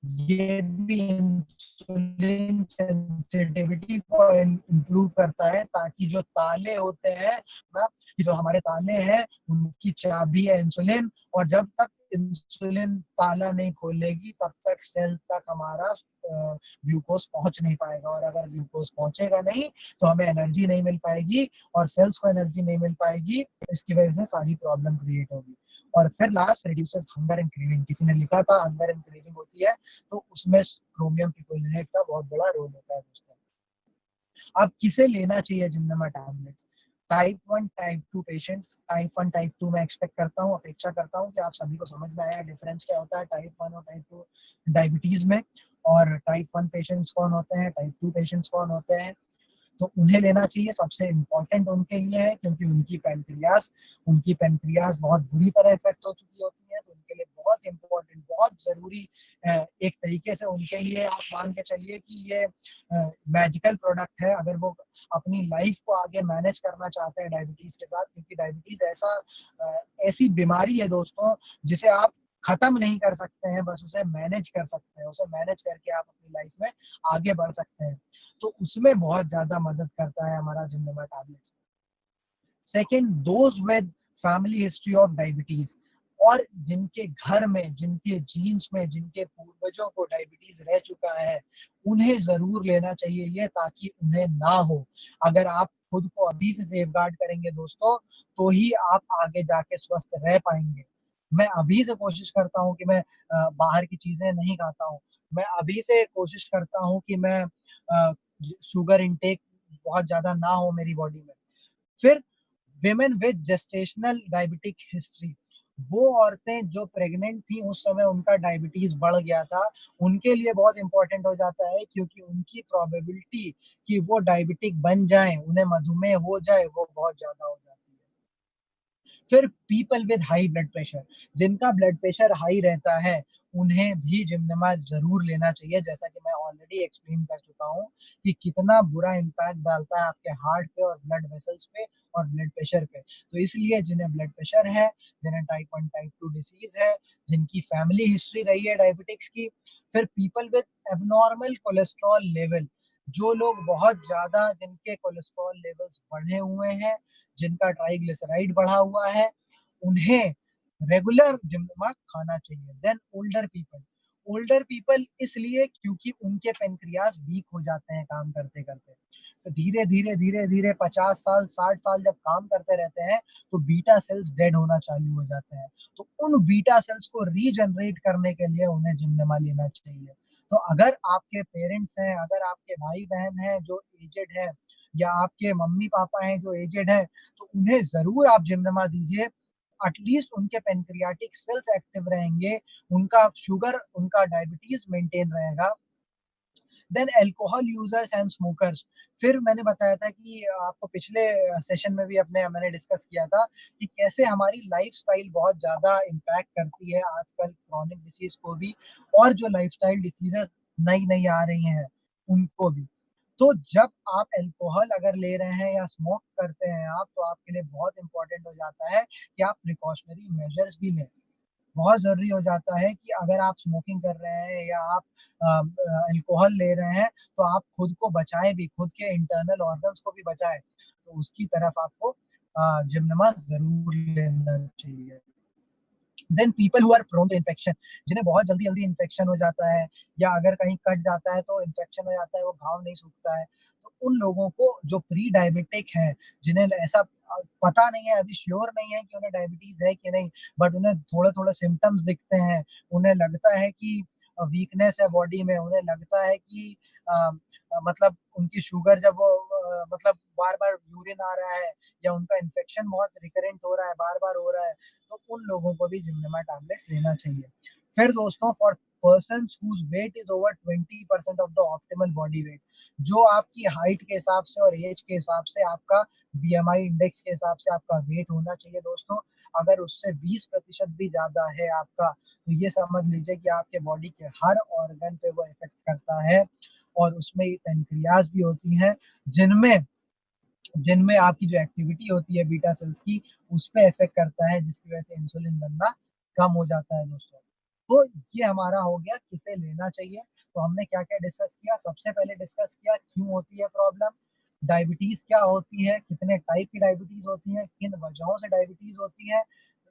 ये भी इंसुलिन सेंसिटिविटी को इम्प्रूव करता है ताकि जो ताले होते हैं ना, जो हमारे ताले हैं उनकी चाबी है इंसुलिन। और जब तक इंसुलिन ताला नहीं खोलेगी तब तक सेल तक हमारा ग्लूकोज पहुंच नहीं पाएगा। और अगर ग्लूकोज पहुंचेगा नहीं तो हमें एनर्जी नहीं मिल पाएगी और सेल्स को एनर्जी नहीं मिल पाएगी। इसकी वजह से सारी प्रॉब्लम क्रिएट होगी। और फिर last reduces hunger and craving. किसी ने लिखा था हंगर एंड क्रेविंग होती है, तो उसमें क्रोमियम पिकोलिनेट का बहुत बड़ा रोल होता है दोस्तों। अब किसे लेना चाहिए gymnema tablets? Type 1 type 2 patients. Type 1 type 2 मैं एक्सपेक्ट करता हूँ, अपेक्षा करता हूँ कि आप सभी को समझ में आया डिफरेंस क्या होता है टाइप 1 और टाइप 2 डायबिटीज में। और टाइप 1 पेशेंट्स कौन होते हैं, टाइप 2 पेशेंट्स कौन होते हैं। तो उन्हें लेना चाहिए। सबसे इम्पोर्टेंट उनके लिए है क्योंकि उनकी पैनक्रियाज बहुत बुरी तरह इफेक्ट हो चुकी होती है। तो उनके लिए बहुत इम्पोर्टेंट, बहुत जरूरी एक तरीके से उनके लिए आप मान के चलिए कि ये मैजिकल प्रोडक्ट है अगर वो अपनी लाइफ को आगे मैनेज करना चाहते हैं डायबिटीज के साथ। क्योंकि डायबिटीज ऐसी बीमारी है दोस्तों जिसे आप खत्म नहीं कर सकते हैं, बस उसे मैनेज कर सकते हैं। उसे मैनेज करके आप अपनी लाइफ में आगे बढ़ सकते हैं। तो उसमें बहुत ज्यादा मदद करता है हमारा gymnema tablet. Second, those with family history of diabetes और जिनके घर में, जिनके जीन्स में, जिनके पूर्वजों को डायबिटीज रह चुका है उन्हें जरूर लेना चाहिए ये, ताकि उन्हें ना हो। अगर आप खुद को अभी से सेफगार्ड करेंगे दोस्तों तो ही आप आगे जाके स्वस्थ रह पाएंगे। मैं अभी से कोशिश करता हूँ कि मैं बाहर की चीजें नहीं खाता हूँ। मैं अभी से कोशिश करता हूँ कि मैं शुगर इनटेक बहुत ज्यादा ना हो मेरी बॉडी में। फिर women with gestational diabetic history, वो औरतें जो प्रेग्नेंट थी उस समय उनका डायबिटीज बढ़ गया था, उनके लिए बहुत इंपॉर्टेंट हो जाता है क्योंकि उनकी प्रोबेबिलिटी कि वो डायबिटिक बन जाए, उन्हें मधुमेह हो जाए, वो बहुत ज्यादा हो जाती है। फिर people with high blood pressure, जिनका ब्लड प्रेशर हाई रहता है उन्हें भी जिम्नामा जरूर लेना चाहिए। जैसा कि मैं ऑलरेडी एक्सप्लेन कर चुका हूँ कि कितना बुरा इम्पैक्ट डालता है आपके हार्ट पे और ब्लड वेसल्स पे और ब्लड प्रेशर पे। तो इसलिए जिन्हें ब्लड प्रेशर है, जिन्हें टाइप 1 टाइप 2 डिसीज है, जिनकी फैमिली हिस्ट्री रही है डायबिटिक्स की। फिर people with abnormal cholesterol level, जो लोग बहुत ज्यादा, जिनके कोलेस्ट्रॉल लेवल्स बढ़े हुए हैं, जिनका ट्राइग्लिसराइड बढ़ा हुआ है, उन्हें रेगुलर जिम्मा खाना चाहिए। देन ओल्डर पीपल इसलिए क्योंकि उनके पेनक्रियास वीक हो जाते हैं काम करते करते। तो धीरे धीरे 50 साल 60 साल जब काम करते रहते हैं तो बीटा सेल्स डेड होना चालू हो जाते हैं। तो उन बीटा सेल्स को रीजनरेट करने के लिए उन्हें जिम्नमा लेना चाहिए। तो अगर आपके पेरेंट्स हैं, अगर आपके भाई बहन हैं जो एजेड है, या आपके मम्मी पापा हैं जो एजेड है, तो उन्हें जरूर आप जिम्नमा दीजिए। एटलीस्ट उनके पेनक्रियाटिक सेल्स एक्टिव रहेंगे, उनका शुगर, उनका डायबिटीज मेंटेन रहेगा। Then alcohol users and smokers, फिर मैंने बताया था कि आपको पिछले सेशन में भी मैंने डिस्कस किया था कि कैसे हमारी लाइफस्टाइल बहुत ज्यादा इम्पैक्ट करती है आजकल क्रॉनिक डिसीज को भी, और जो लाइफस्टाइल डिसीजेस नई नई आ रही हैं उनको भी। तो जब आप अल्कोहल अगर ले रहे हैं या स्मोक करते हैं आप, तो आपके लिए बहुत इंपॉर्टेंट हो जाता है कि आप प्रिकॉशनरी मेजर्स भी लें। बहुत ज़रूरी हो जाता है कि अगर आप स्मोकिंग कर रहे हैं या आप अल्कोहल ले रहे हैं तो आप खुद को बचाएं भी, खुद के इंटरनल ऑर्गन्स को भी बचाएं। तो उसकी तरफ आपको जिम्नमा जरूर लेना चाहिए। Then people who are prone to infection, जिन्हें बहुत जल्दी जल्दी इन्फेक्शन हो जाता है, या अगर कहीं कट जाता है तो इन्फेक्शन हो जाता है, वो घाव नहीं सूखता है, तो उन लोगों को जो प्री डायबिटिक है, जिन्हें ऐसा पता नहीं है, अभी श्योर नहीं है कि उन्हें डायबिटीज है कि नहीं, बट उन्हें थोड़े थोड़े सिम्टम्स दिखते हैं, उन्हें लगता है कि वीकनेस है बॉडी में, उन्हें लगता है कि मतलब उनकी शुगर जब वो मतलब बार बार यूरिन आ रहा है, या उनका इन्फेक्शन बहुत रिकरेंट हो रहा है, बार बार हो रहा है, तो उन लोगों को भी जिम्नेमा टैबलेट्स लेना चाहिए। फिर दोस्तों, for persons whose weight is over 20% of the optimal body weight, जो आपकी हाइट के हिसाब से और एज के हिसाब से आपका बीएमआई इंडेक्स के हिसाब से आपका वेट होना चाहिए दोस्तों। अगर उससे 20% भी ज्यादा है आपका, तो ये समझ लीजिए कि आपके बॉडी के हर ऑर्गन पे वो इफेक्ट करता है, और उसमें पेनक्रियाज भी होती हैं, जिनमें जिनमें आपकी जो एक्टिविटी होती है बीटा सेल्स की, उस पर इफेक्ट करता है, जिसकी वजह से इंसुलिन बनना कम हो जाता है दोस्तों। तो ये हमारा हो गया किसे लेना चाहिए। तो हमने क्या क्या डिस्कस किया, सबसे पहले डिस्कस किया क्यों होती है प्रॉब्लम, डायबिटीज क्या होती है, कितने टाइप की डायबिटीज होती है, किन वजहों से डायबिटीज होती है,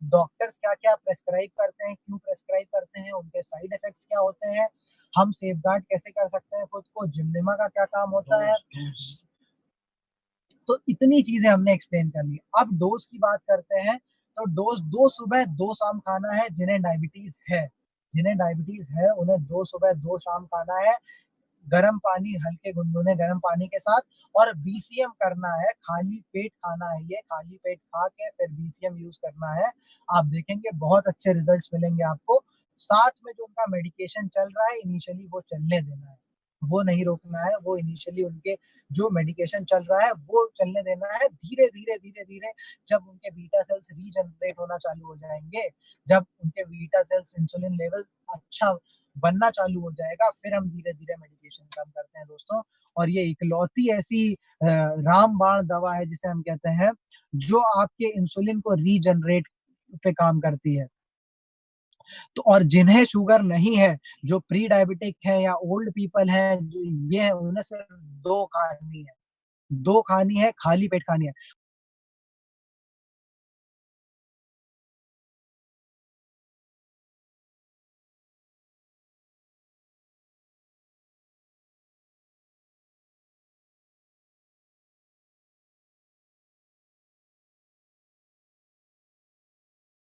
डॉक्टर्स क्या क्या प्रेस्क्राइब करते हैं, क्यों प्रेस्क्राइब करते हैं, उनके साइड इफेक्ट्स क्या होते हैं, हम सेफगार्ड कैसे कर सकते हैं खुद को, जिम्नेमा का क्या काम होता है। तो इतनी चीजें हमने एक्सप्लेन कर ली। अब डोज की बात करते हैं। तो डोज 2 सुबह 2 शाम खाना है जिन्हें डायबिटीज है। जिन्हें डायबिटीज है उन्हें 2 सुबह 2 शाम खाना है, गर्म पानी, हल्के गुनगुने गर्म पानी के साथ, और बीसीएम करना है, खाली पेट खाना है, ये खाली पेट खा के फिर बीसीएम यूज करना है। आप देखेंगे बहुत अच्छे रिजल्ट्स मिलेंगे आपको। साथ में जो उनका मेडिकेशन चल रहा है इनिशियली, वो चलने देना है, वो नहीं रोकना है, वो इनिशियली उनके जो मेडिकेशन चल रहा है वो चलने देना है। धीरे धीरे धीरे धीरे जब उनके बीटा सेल्स रीजनरेट होना चालू हो जाएंगे, जब उनके बीटा सेल्स इंसुलिन लेवल अच्छा बनना चालू हो जाएगा, फिर हम धीरे धीरे मेडिकेशन कम करते हैं दोस्तों। और ये इकलौती ऐसी रामबाण दवा है जिसे हम कहते हैं, जो आपके इंसुलिन को रीजनरेट पे काम करती है। तो और जिन्हें शुगर नहीं है, जो प्री डायबिटिक है या ओल्ड पीपल है, ये है, उन्हें सिर्फ 2 खानी है, 2 खानी है, खाली पेट खानी है।